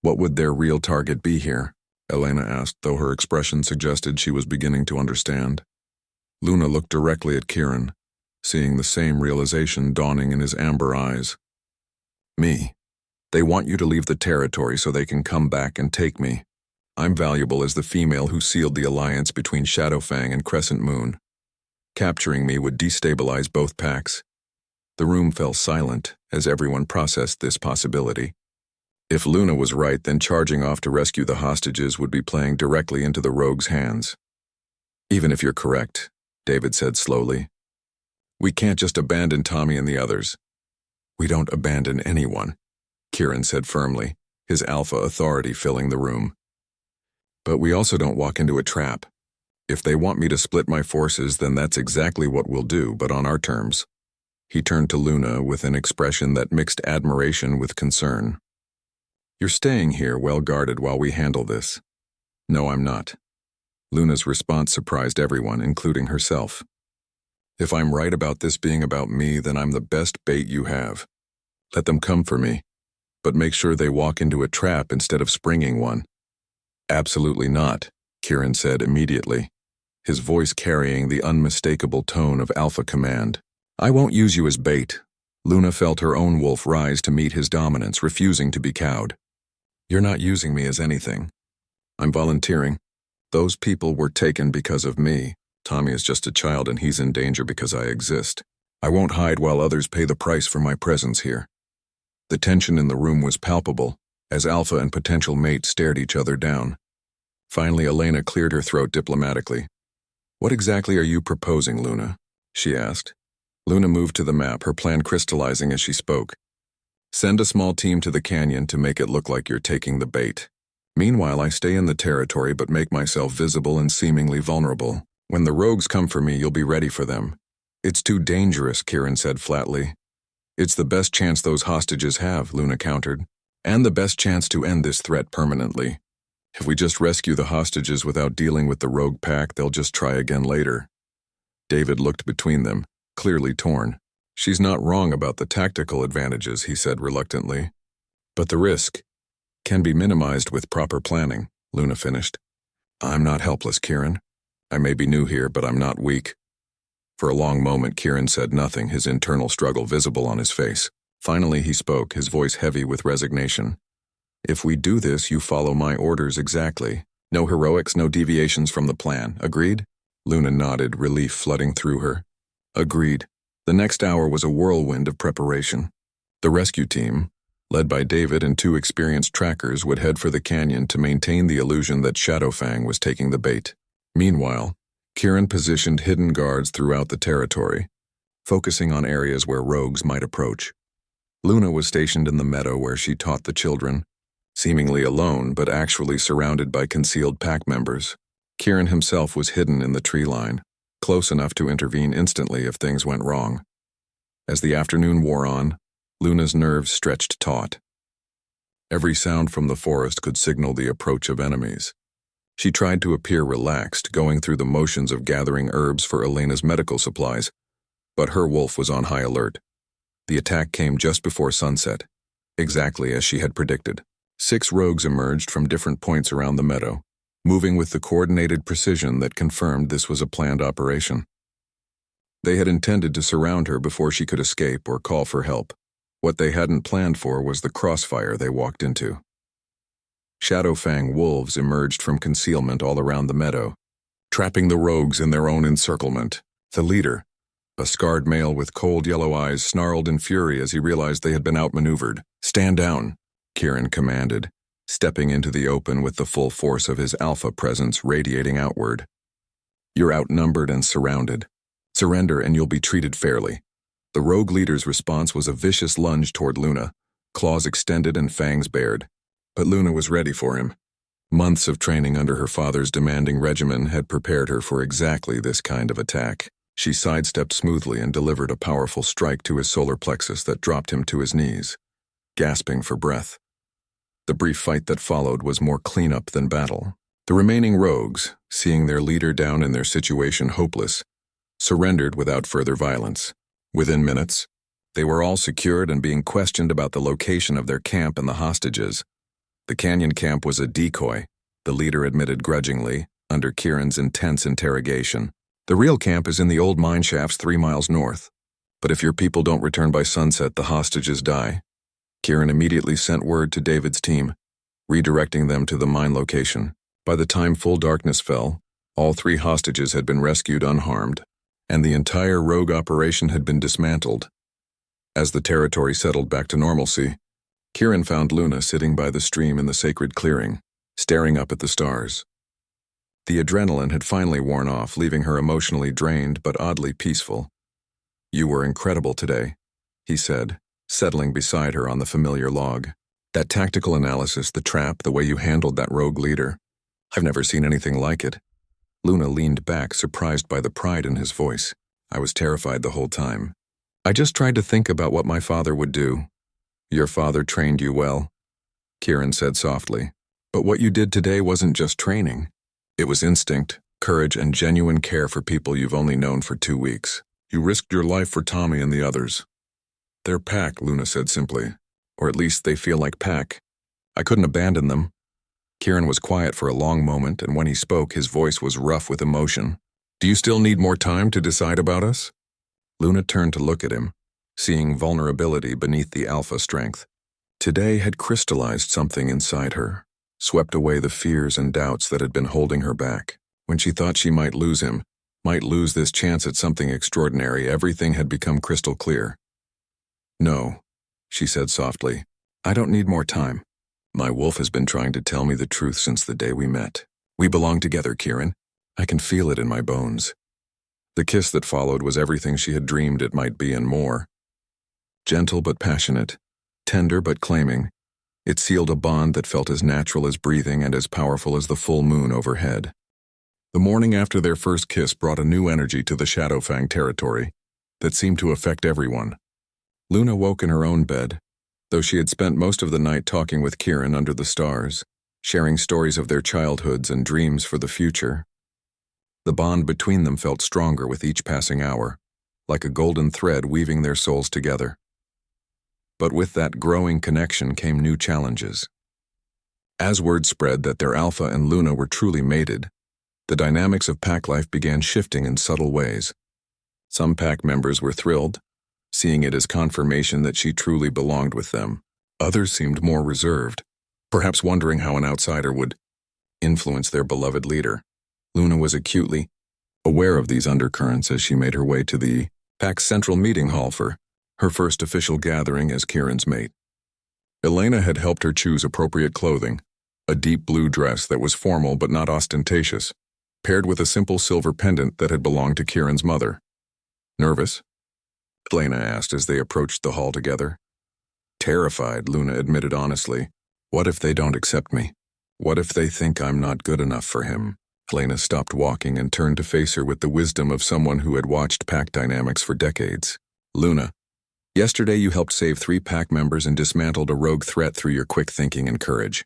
What would their real target be here? Elena asked, though her expression suggested she was beginning to understand. Luna looked directly at Kieran, seeing the same realization dawning in his amber eyes. Me. They want you to leave the territory so they can come back and take me. I'm valuable as the female who sealed the alliance between Shadowfang and Crescent Moon. Capturing me would destabilize both packs. The room fell silent as everyone processed this possibility. If Luna was right, then charging off to rescue the hostages would be playing directly into the rogues' hands. Even if you're correct, David said slowly, we can't just abandon Tommy and the others. We don't abandon anyone, Kieran said firmly, his alpha authority filling the room. But we also don't walk into a trap. If they want me to split my forces, then that's exactly what we'll do, but on our terms. He turned to Luna with an expression that mixed admiration with concern. You're staying here well guarded while we handle this. No, I'm not. Luna's response surprised everyone, including herself. If I'm right about this being about me, then I'm the best bait you have. Let them come for me, but make sure they walk into a trap instead of springing one. Absolutely not, Kieran said immediately, his voice carrying the unmistakable tone of alpha command. I won't use you as bait. Luna felt her own wolf rise to meet his dominance, refusing to be cowed. You're not using me as anything. I'm volunteering. Those people were taken because of me. Tommy is just a child and he's in danger because I exist. I won't hide while others pay the price for my presence here. The tension in the room was palpable as Alpha and potential mate stared each other down. Finally, Elena cleared her throat diplomatically. What exactly are you proposing, Luna? She asked. Luna moved to the map, her plan crystallizing as she spoke. Send a small team to the canyon to make it look like you're taking the bait. Meanwhile, I stay in the territory but make myself visible and seemingly vulnerable. When the rogues come for me, you'll be ready for them. It's too dangerous, Kieran said flatly. It's the best chance those hostages have, Luna countered, and the best chance to end this threat permanently. If we just rescue the hostages without dealing with the rogue pack, they'll just try again later. David looked between them, clearly torn. She's not wrong about the tactical advantages, he said reluctantly. But the risk can be minimized with proper planning, Luna finished. I'm not helpless, Kieran. I may be new here, but I'm not weak. For a long moment, Kieran said nothing, his internal struggle visible on his face. Finally, he spoke, his voice heavy with resignation. If we do this, you follow my orders exactly. No heroics, no deviations from the plan. Agreed? Luna nodded, relief flooding through her. Agreed. The next hour was a whirlwind of preparation. The rescue team, led by David and 2 experienced trackers, would head for the canyon to maintain the illusion that Shadowfang was taking the bait. Meanwhile, Kieran positioned hidden guards throughout the territory, focusing on areas where rogues might approach. Luna was stationed in the meadow where she taught the children, seemingly alone but actually surrounded by concealed pack members. Kieran himself was hidden in the tree line, close enough to intervene instantly if things went wrong. As the afternoon wore on, Luna's nerves stretched taut. Every sound from the forest could signal the approach of enemies. She tried to appear relaxed, going through the motions of gathering herbs for Elena's medical supplies, but her wolf was on high alert. The attack came just before sunset, exactly as she had predicted. 6 rogues emerged from different points around the meadow, moving with the coordinated precision that confirmed this was a planned operation. They had intended to surround her before she could escape or call for help. What they hadn't planned for was the crossfire they walked into. Shadowfang wolves emerged from concealment all around the meadow, trapping the rogues in their own encirclement. The leader, a scarred male with cold yellow eyes, snarled in fury as he realized they had been outmaneuvered. "Stand down," Kieran commanded, stepping into the open with the full force of his alpha presence radiating outward. "You're outnumbered and surrounded. Surrender and you'll be treated fairly." The rogue leader's response was a vicious lunge toward Luna, claws extended and fangs bared. But Luna was ready for him. Months of training under her father's demanding regimen had prepared her for exactly this kind of attack. She sidestepped smoothly and delivered a powerful strike to his solar plexus that dropped him to his knees, gasping for breath. The brief fight that followed was more cleanup than battle. The remaining rogues, seeing their leader down and their situation hopeless, surrendered without further violence. Within minutes, they were all secured and being questioned about the location of their camp and the hostages. The canyon camp was a decoy, the leader admitted grudgingly, under Kieran's intense interrogation. "The real camp is in the old mine shafts 3 miles north. But if your people don't return by sunset, the hostages die." Kieran immediately sent word to David's team, redirecting them to the mine location. By the time full darkness fell, all 3 hostages had been rescued unharmed, and the entire rogue operation had been dismantled. As the territory settled back to normalcy, Kieran found Luna sitting by the stream in the sacred clearing, staring up at the stars. The adrenaline had finally worn off, leaving her emotionally drained but oddly peaceful. "You were incredible today," he said, settling beside her on the familiar log. "That tactical analysis, the trap, the way you handled that rogue leader. I've never seen anything like it." Luna leaned back, surprised by the pride in his voice. "I was terrified the whole time. I just tried to think about what my father would do." "Your father trained you well," Kieran said softly. "But what you did today wasn't just training. It was instinct, courage, and genuine care for people you've only known for 2 weeks. You risked your life for Tommy and the others." "They're pack," Luna said simply. "Or at least they feel like pack. I couldn't abandon them." Kieran was quiet for a long moment, and when he spoke, his voice was rough with emotion. "Do you still need more time to decide about us?" Luna turned to look at him, seeing vulnerability beneath the alpha strength. Today had crystallized something inside her, swept away the fears and doubts that had been holding her back. When she thought she might lose him, might lose this chance at something extraordinary, everything had become crystal clear. "No," she said softly. "I don't need more time. My wolf has been trying to tell me the truth since the day we met. We belong together, Kieran. I can feel it in my bones." The kiss that followed was everything she had dreamed it might be and more. Gentle but passionate, tender but claiming, it sealed a bond that felt as natural as breathing and as powerful as the full moon overhead. The morning after their first kiss brought a new energy to the Shadowfang territory that seemed to affect everyone. Luna woke in her own bed, though she had spent most of the night talking with Kieran under the stars, sharing stories of their childhoods and dreams for the future. The bond between them felt stronger with each passing hour, like a golden thread weaving their souls together. But with that growing connection came new challenges. As word spread that their Alpha and Luna were truly mated, the dynamics of pack life began shifting in subtle ways. Some pack members were thrilled, seeing it as confirmation that she truly belonged with them. Others seemed more reserved, perhaps wondering how an outsider would influence their beloved leader. Luna was acutely aware of these undercurrents as she made her way to the pack's central meeting hall for her first official gathering as Kieran's mate. Elena had helped her choose appropriate clothing, a deep blue dress that was formal but not ostentatious, paired with a simple silver pendant that had belonged to Kieran's mother. "Nervous?" Elena asked as they approached the hall together. "Terrified," Luna admitted honestly. "What if they don't accept me? What if they think I'm not good enough for him?" Elena stopped walking and turned to face her with the wisdom of someone who had watched pack dynamics for decades. "Luna, yesterday you helped save 3 pack members and dismantled a rogue threat through your quick thinking and courage.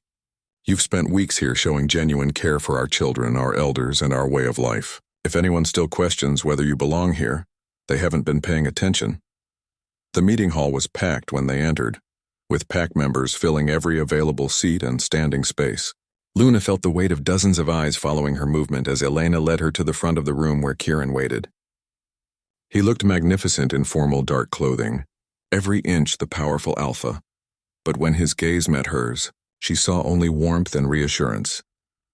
You've spent weeks here showing genuine care for our children, our elders, and our way of life. If anyone still questions whether you belong here, they haven't been paying attention." The meeting hall was packed when they entered, with pack members filling every available seat and standing space. Luna felt the weight of dozens of eyes following her movement as Elena led her to the front of the room where Kieran waited. He looked magnificent in formal dark clothing, every inch the powerful alpha. But when his gaze met hers, she saw only warmth and reassurance.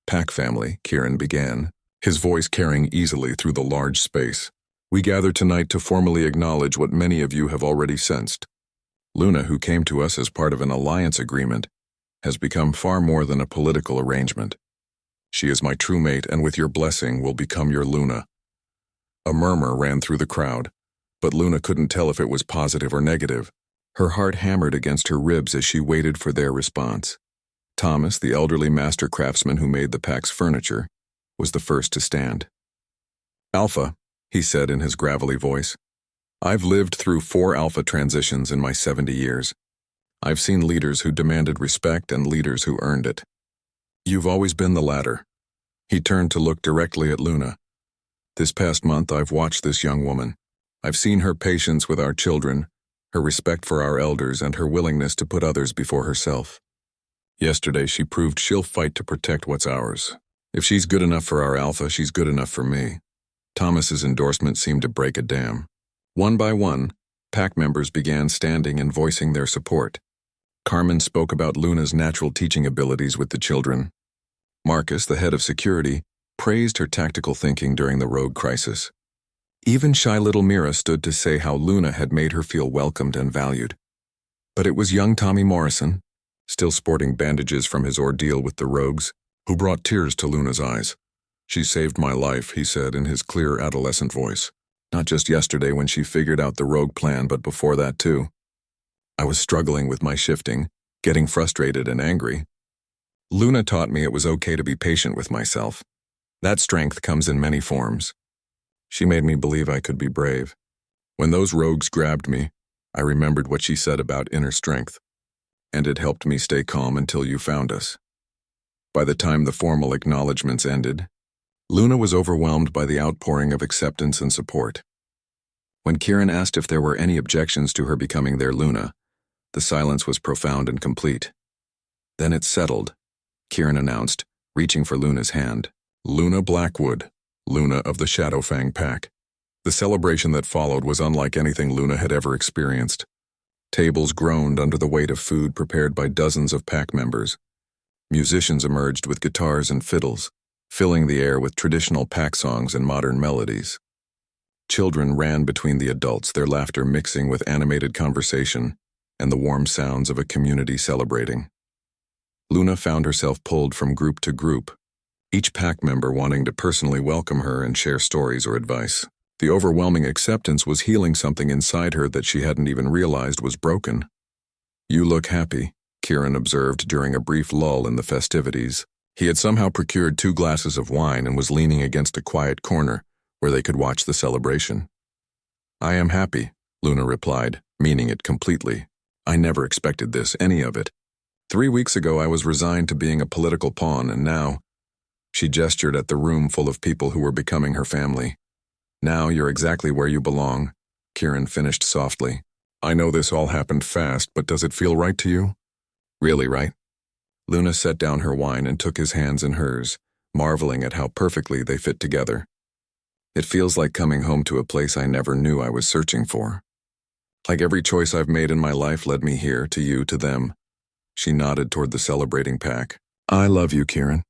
"Pack family," Kieran began, his voice carrying easily through the large space. "We gather tonight to formally acknowledge what many of you have already sensed. Luna, who came to us as part of an alliance agreement, has become far more than a political arrangement. She is my true mate, and with your blessing will become your Luna." A murmur ran through the crowd, but Luna couldn't tell if it was positive or negative. Her heart hammered against her ribs as she waited for their response. Thomas, the elderly master craftsman who made the pack's furniture, was the first to stand. "Alpha," he said in his gravelly voice, "I've lived through 4 Alpha transitions in my 70 years. I've seen leaders who demanded respect and leaders who earned it. You've always been the latter." He turned to look directly at Luna. "This past month I've watched this young woman. I've seen her patience with our children, her respect for our elders, and her willingness to put others before herself. Yesterday she proved she'll fight to protect what's ours. If she's good enough for our Alpha, she's good enough for me." Thomas's endorsement seemed to break a dam. One by one, pack members began standing and voicing their support. Carmen spoke about Luna's natural teaching abilities with the children. Marcus, the head of security, praised her tactical thinking during the rogue crisis. Even shy little Mira stood to say how Luna had made her feel welcomed and valued. But it was young Tommy Morrison, still sporting bandages from his ordeal with the rogues, who brought tears to Luna's eyes. "She saved my life," he said in his clear adolescent voice. "Not just yesterday when she figured out the rogue plan, but before that too. I was struggling with my shifting, getting frustrated and angry. Luna taught me it was okay to be patient with myself. That strength comes in many forms. She made me believe I could be brave. When those rogues grabbed me, I remembered what she said about inner strength, and it helped me stay calm until you found us." By the time the formal acknowledgments ended, Luna was overwhelmed by the outpouring of acceptance and support. When Kieran asked if there were any objections to her becoming their Luna, the silence was profound and complete. "Then it's settled," Kieran announced, reaching for Luna's hand. "Luna Blackwood, Luna of the Shadowfang Pack." The celebration that followed was unlike anything Luna had ever experienced. Tables groaned under the weight of food prepared by dozens of pack members. Musicians emerged with guitars and fiddles, filling the air with traditional pack songs and modern melodies. Children ran between the adults, their laughter mixing with animated conversation and the warm sounds of a community celebrating. Luna found herself pulled from group to group, each pack member wanting to personally welcome her and share stories or advice. The overwhelming acceptance was healing something inside her that she hadn't even realized was broken. "You look happy," Kieran observed during a brief lull in the festivities. He had somehow procured 2 glasses of wine and was leaning against a quiet corner where they could watch the celebration. "I am happy," Luna replied, meaning it completely. "I never expected this, any of it. 3 weeks ago I was resigned to being a political pawn, and now—" She gestured at the room full of people who were becoming her family. "Now you're exactly where you belong," Kieran finished softly. "I know this all happened fast, but does it feel right to you?" "Really right?" Luna set down her wine and took his hands in hers, marveling at how perfectly they fit together. "It feels like coming home to a place I never knew I was searching for. Like every choice I've made in my life led me here, to you, to them." She nodded toward the celebrating pack. "I love you, Kieran.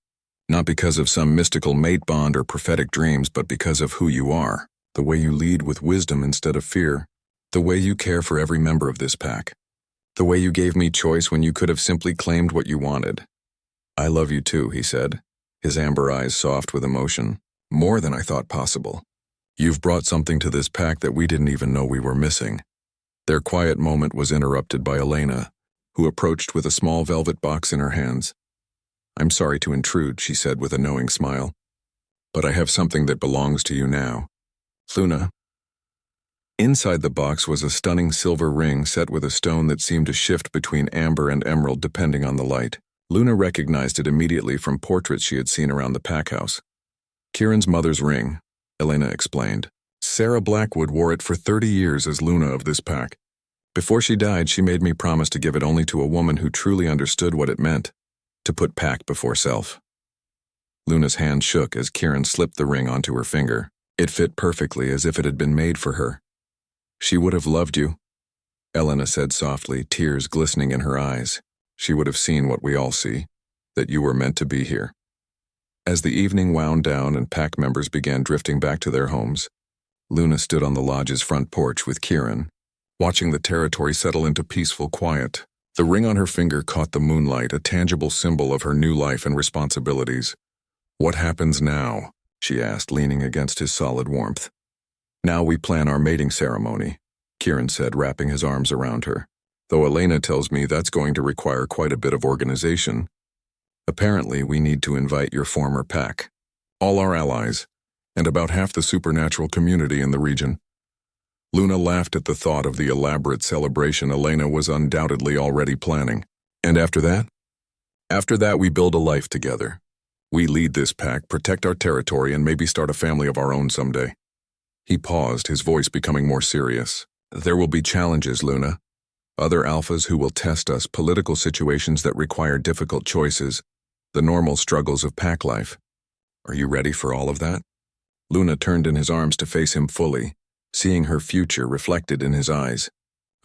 Not because of some mystical mate bond or prophetic dreams, but because of who you are, the way you lead with wisdom instead of fear, the way you care for every member of this pack, the way you gave me choice when you could have simply claimed what you wanted." "I love you too," he said, his amber eyes soft with emotion. "More than I thought possible. You've brought something to this pack that we didn't even know we were missing." Their quiet moment was interrupted by Elena, who approached with a small velvet box in her hands. "I'm sorry to intrude," she said with a knowing smile, "but I have something that belongs to you now. Luna." Inside the box was a stunning silver ring set with a stone that seemed to shift between amber and emerald depending on the light. Luna recognized it immediately from portraits she had seen around the pack house. "Kieran's mother's ring," Elena explained. "Sarah Blackwood wore it for 30 years as Luna of this pack. Before she died, she made me promise to give it only to a woman who truly understood what it meant, to put pack before self." Luna's hand shook as Kieran slipped the ring onto her finger. It fit perfectly, as if it had been made for her. She would have loved you, Elena said softly, tears glistening in her eyes. She would have seen what we all see, that you were meant to be here. As the evening wound down and pack members began drifting back to their homes, Luna stood on the lodge's front porch with Kieran, watching the territory settle into peaceful quiet. The ring on her finger caught the moonlight, a tangible symbol of her new life and responsibilities. "What happens now?" she asked, leaning against his solid warmth. "Now we plan our mating ceremony," Kieran said, wrapping his arms around her. "Though Elena tells me that's going to require quite a bit of organization. Apparently, we need to invite your former pack, all our allies, and about half the supernatural community in the region." Luna laughed at the thought of the elaborate celebration Elena was undoubtedly already planning. "And after that? After that, we build a life together. We lead this pack, protect our territory, and maybe start a family of our own someday." He paused, his voice becoming more serious. "There will be challenges, Luna. Other alphas who will test us, political situations that require difficult choices, the normal struggles of pack life. Are you ready for all of that?" Luna turned in his arms to face him fully, seeing her future reflected in his eyes.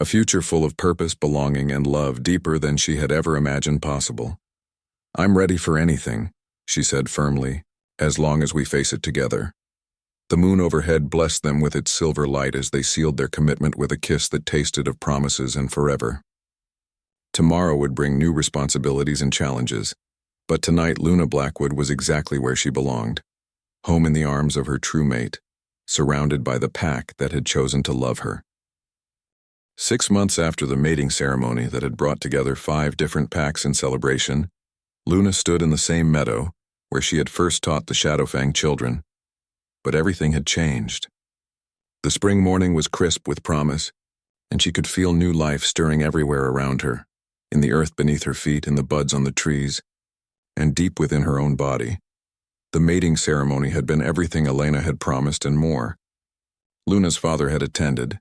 A future full of purpose, belonging, and love deeper than she had ever imagined possible. "I'm ready for anything," she said firmly, "as long as we face it together." The moon overhead blessed them with its silver light as they sealed their commitment with a kiss that tasted of promises and forever. Tomorrow would bring new responsibilities and challenges, but tonight Luna Blackwood was exactly where she belonged, home in the arms of her true mate, surrounded by the pack that had chosen to love her. 6 months after the mating ceremony that had brought together 5 different packs in celebration, Luna stood in the same meadow where she had first taught the Shadowfang children. But everything had changed. The spring morning was crisp with promise, and she could feel new life stirring everywhere around her, in the earth beneath her feet, in the buds on the trees, and deep within her own body. The mating ceremony had been everything Elena had promised and more. Luna's father had attended,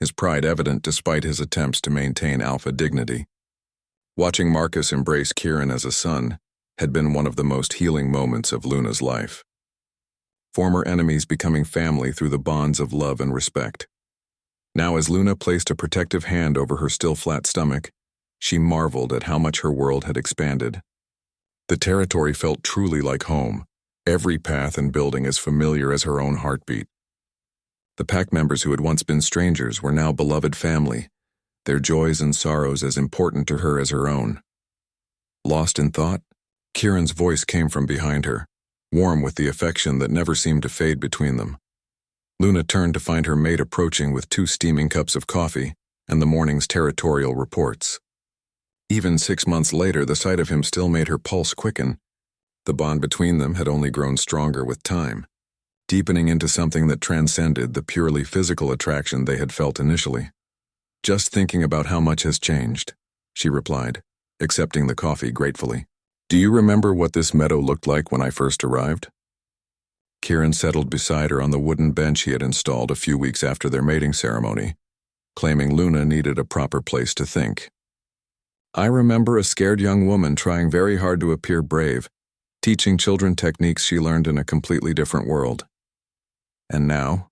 his pride evident despite his attempts to maintain alpha dignity. Watching Marcus embrace Kieran as a son had been one of the most healing moments of Luna's life. Former enemies becoming family through the bonds of love and respect. Now, as Luna placed a protective hand over her still flat stomach, she marveled at how much her world had expanded. The territory felt truly like home, every path and building as familiar as her own heartbeat. The pack members who had once been strangers were now beloved family, their joys and sorrows as important to her as her own. Lost in thought, Kieran's voice came from behind her, warm with the affection that never seemed to fade between them. Luna turned to find her mate approaching with 2 steaming cups of coffee and the morning's territorial reports. Even 6 months later, the sight of him still made her pulse quicken. The bond between them had only grown stronger with time, deepening into something that transcended the purely physical attraction they had felt initially. "Just thinking about how much has changed," she replied, accepting the coffee gratefully. "Do you remember what this meadow looked like when I first arrived?" Kieran settled beside her on the wooden bench he had installed a few weeks after their mating ceremony, claiming Luna needed a proper place to think. "I remember a scared young woman trying very hard to appear brave, teaching children techniques she learned in a completely different world. And now?"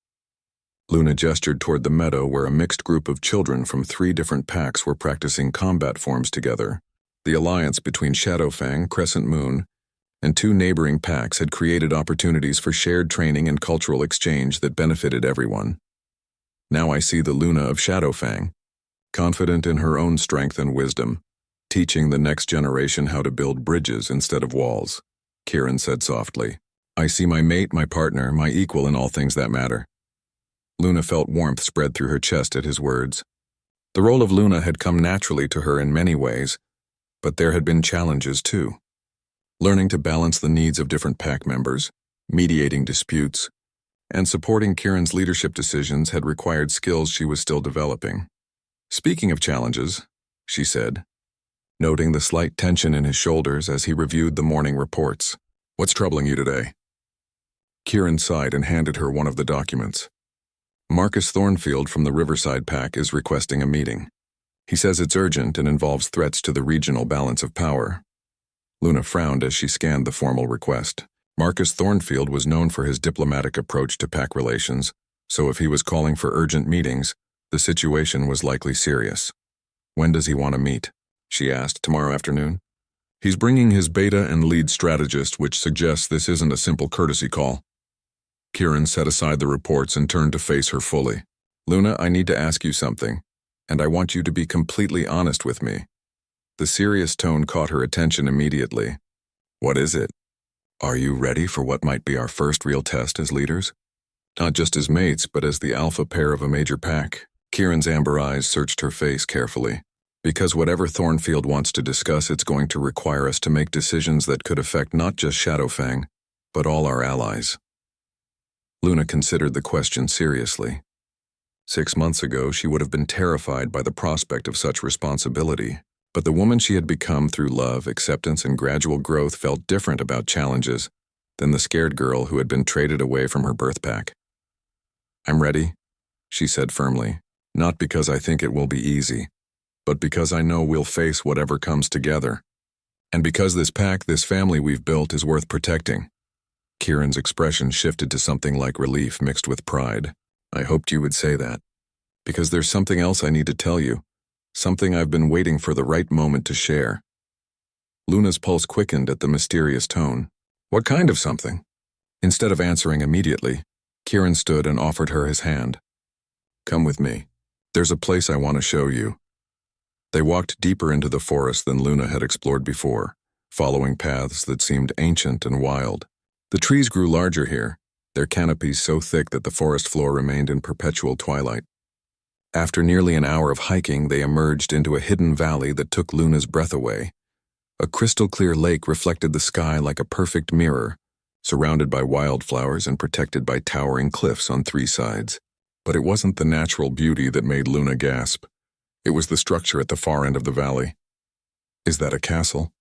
Luna gestured toward the meadow where a mixed group of children from 3 different packs were practicing combat forms together. The alliance between Shadowfang, Crescent Moon, and 2 neighboring packs had created opportunities for shared training and cultural exchange that benefited everyone. Now I see the Luna of Shadowfang, confident in her own strength and wisdom, teaching the next generation how to build bridges instead of walls, Kieran said softly. "I see my mate, my partner, my equal in all things that matter." Luna felt warmth spread through her chest at his words. The role of Luna had come naturally to her in many ways, but there had been challenges too. Learning to balance the needs of different pack members, mediating disputes, and supporting Kieran's leadership decisions had required skills she was still developing. "Speaking of challenges," she said, noting the slight tension in his shoulders as he reviewed the morning reports. "What's troubling you today?" Kieran sighed and handed her one of the documents. "Marcus Thornfield from the Riverside Pack is requesting a meeting. He says it's urgent and involves threats to the regional balance of power." Luna frowned as she scanned the formal request. Marcus Thornfield was known for his diplomatic approach to pack relations, so if he was calling for urgent meetings, the situation was likely serious. "When does he want to meet?" she asked. "Tomorrow afternoon?" "He's bringing his beta and lead strategist, which suggests this isn't a simple courtesy call." Kieran set aside the reports and turned to face her fully. "Luna, I need to ask you something, and I want you to be completely honest with me." The serious tone caught her attention immediately. "What is it? Are you ready for what might be our first real test as leaders? Not just as mates, but as the alpha pair of a major pack." Kieran's amber eyes searched her face carefully. "Because whatever Thornfield wants to discuss, it's going to require us to make decisions that could affect not just Shadowfang, but all our allies." Luna considered the question seriously. 6 months ago, she would have been terrified by the prospect of such responsibility, but the woman she had become through love, acceptance, and gradual growth felt different about challenges than the scared girl who had been traded away from her birth pack. "I'm ready," she said firmly, "not because I think it will be easy, but because I know we'll face whatever comes together. And because this pack, this family we've built, is worth protecting." Kieran's expression shifted to something like relief mixed with pride. "I hoped you would say that. Because there's something else I need to tell you. Something I've been waiting for the right moment to share." Luna's pulse quickened at the mysterious tone. "What kind of something?" Instead of answering immediately, Kieran stood and offered her his hand. "Come with me. There's a place I want to show you." They walked deeper into the forest than Luna had explored before, following paths that seemed ancient and wild. The trees grew larger here, their canopies so thick that the forest floor remained in perpetual twilight. After nearly an hour of hiking, they emerged into a hidden valley that took Luna's breath away. A crystal-clear lake reflected the sky like a perfect mirror, surrounded by wildflowers and protected by towering cliffs on 3 sides. But it wasn't the natural beauty that made Luna gasp. It was the structure at the far end of the valley. "Is that a castle?"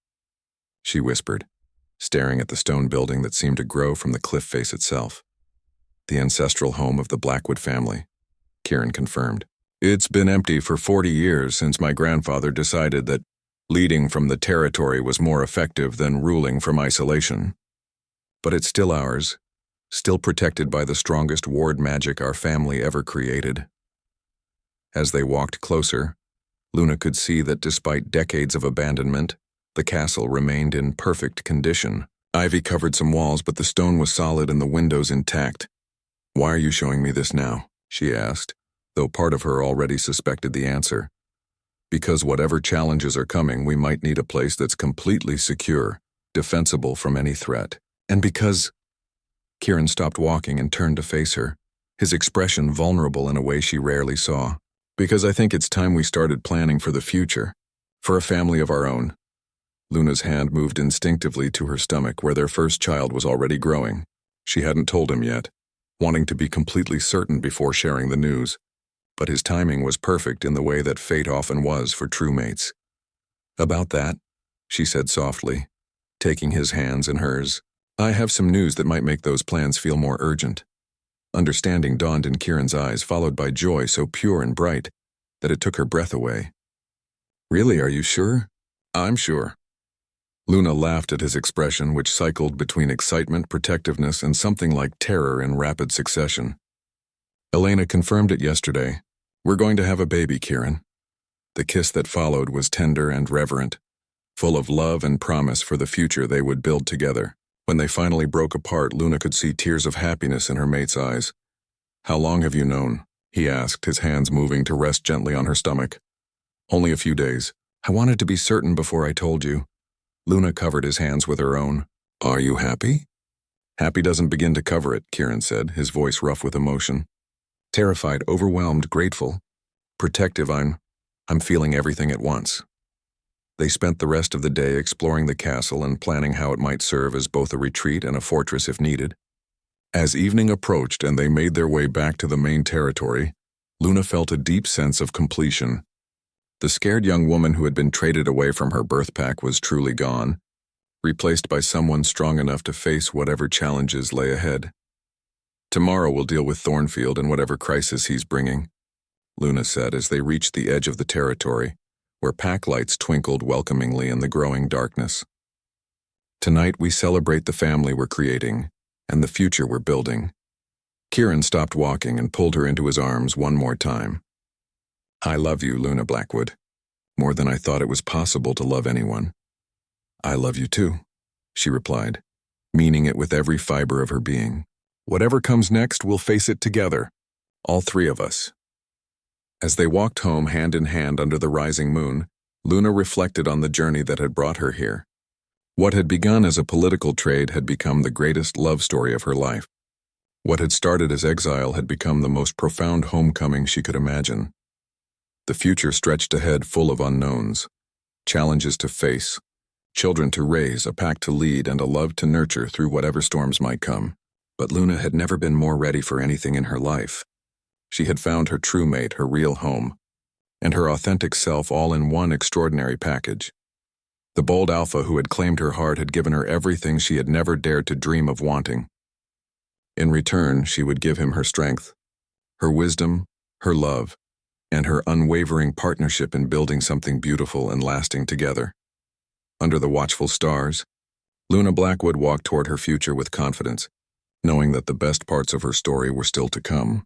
she whispered, staring at the stone building that seemed to grow from the cliff face itself. "The ancestral home of the Blackwood family," Kieran confirmed. "It's been empty for 40 years since my grandfather decided that leading from the territory was more effective than ruling from isolation. But it's still ours, still protected by the strongest ward magic our family ever created." As they walked closer, Luna could see that despite decades of abandonment, the castle remained in perfect condition. Ivy covered some walls, but the stone was solid and the windows intact. "Why are you showing me this now?" she asked, though part of her already suspected the answer. "Because whatever challenges are coming, we might need a place that's completely secure, defensible from any threat. And because—" Kieran stopped walking and turned to face her, his expression vulnerable in a way she rarely saw. "Because I think it's time we started planning for the future, for a family of our own." Luna's hand moved instinctively to her stomach where their first child was already growing. She hadn't told him yet, wanting to be completely certain before sharing the news. But his timing was perfect in the way that fate often was for true mates. "About that," she said softly, taking his hands in hers, "I have some news that might make those plans feel more urgent." Understanding dawned in Kieran's eyes, followed by joy so pure and bright that it took her breath away. "Really, are you sure?" "I'm sure." Luna laughed at his expression, which cycled between excitement, protectiveness, and something like terror in rapid succession. "Elena confirmed it yesterday. We're going to have a baby, Kieran." The kiss that followed was tender and reverent, full of love and promise for the future they would build together. When they finally broke apart, Luna could see tears of happiness in her mate's eyes. "How long have you known?" he asked, his hands moving to rest gently on her stomach. "Only a few days. I wanted to be certain before I told you." Luna covered his hands with her own. "Are you happy?" "Happy doesn't begin to cover it," Kieran said, his voice rough with emotion. "Terrified, overwhelmed, grateful, protective, I'm feeling everything at once." They spent the rest of the day exploring the castle and planning how it might serve as both a retreat and a fortress if needed. As evening approached and they made their way back to the main territory, Luna felt a deep sense of completion. The scared young woman who had been traded away from her birth pack was truly gone, replaced by someone strong enough to face whatever challenges lay ahead. "Tomorrow we'll deal with Thornfield and whatever crisis he's bringing," Luna said as they reached the edge of the territory, where pack lights twinkled welcomingly in the growing darkness. Tonight we celebrate the family we're creating and the future we're building. Kieran stopped walking and pulled her into his arms one more time. I love you, Luna Blackwood, more than I thought it was possible to love anyone. I love you too, she replied, meaning it with every fiber of her being. Whatever comes next, we'll face it together, all three of us. As they walked home hand in hand under the rising moon, Luna reflected on the journey that had brought her here. What had begun as a political trade had become the greatest love story of her life. What had started as exile had become the most profound homecoming she could imagine. The future stretched ahead full of unknowns, challenges to face, children to raise, a pack to lead, and a love to nurture through whatever storms might come. But Luna had never been more ready for anything in her life. She had found her true mate, her real home, and her authentic self all in one extraordinary package. The bold alpha who had claimed her heart had given her everything she had never dared to dream of wanting. In return, she would give him her strength, her wisdom, her love, and her unwavering partnership in building something beautiful and lasting together. Under the watchful stars, Luna Blackwood walked toward her future with confidence, knowing that the best parts of her story were still to come.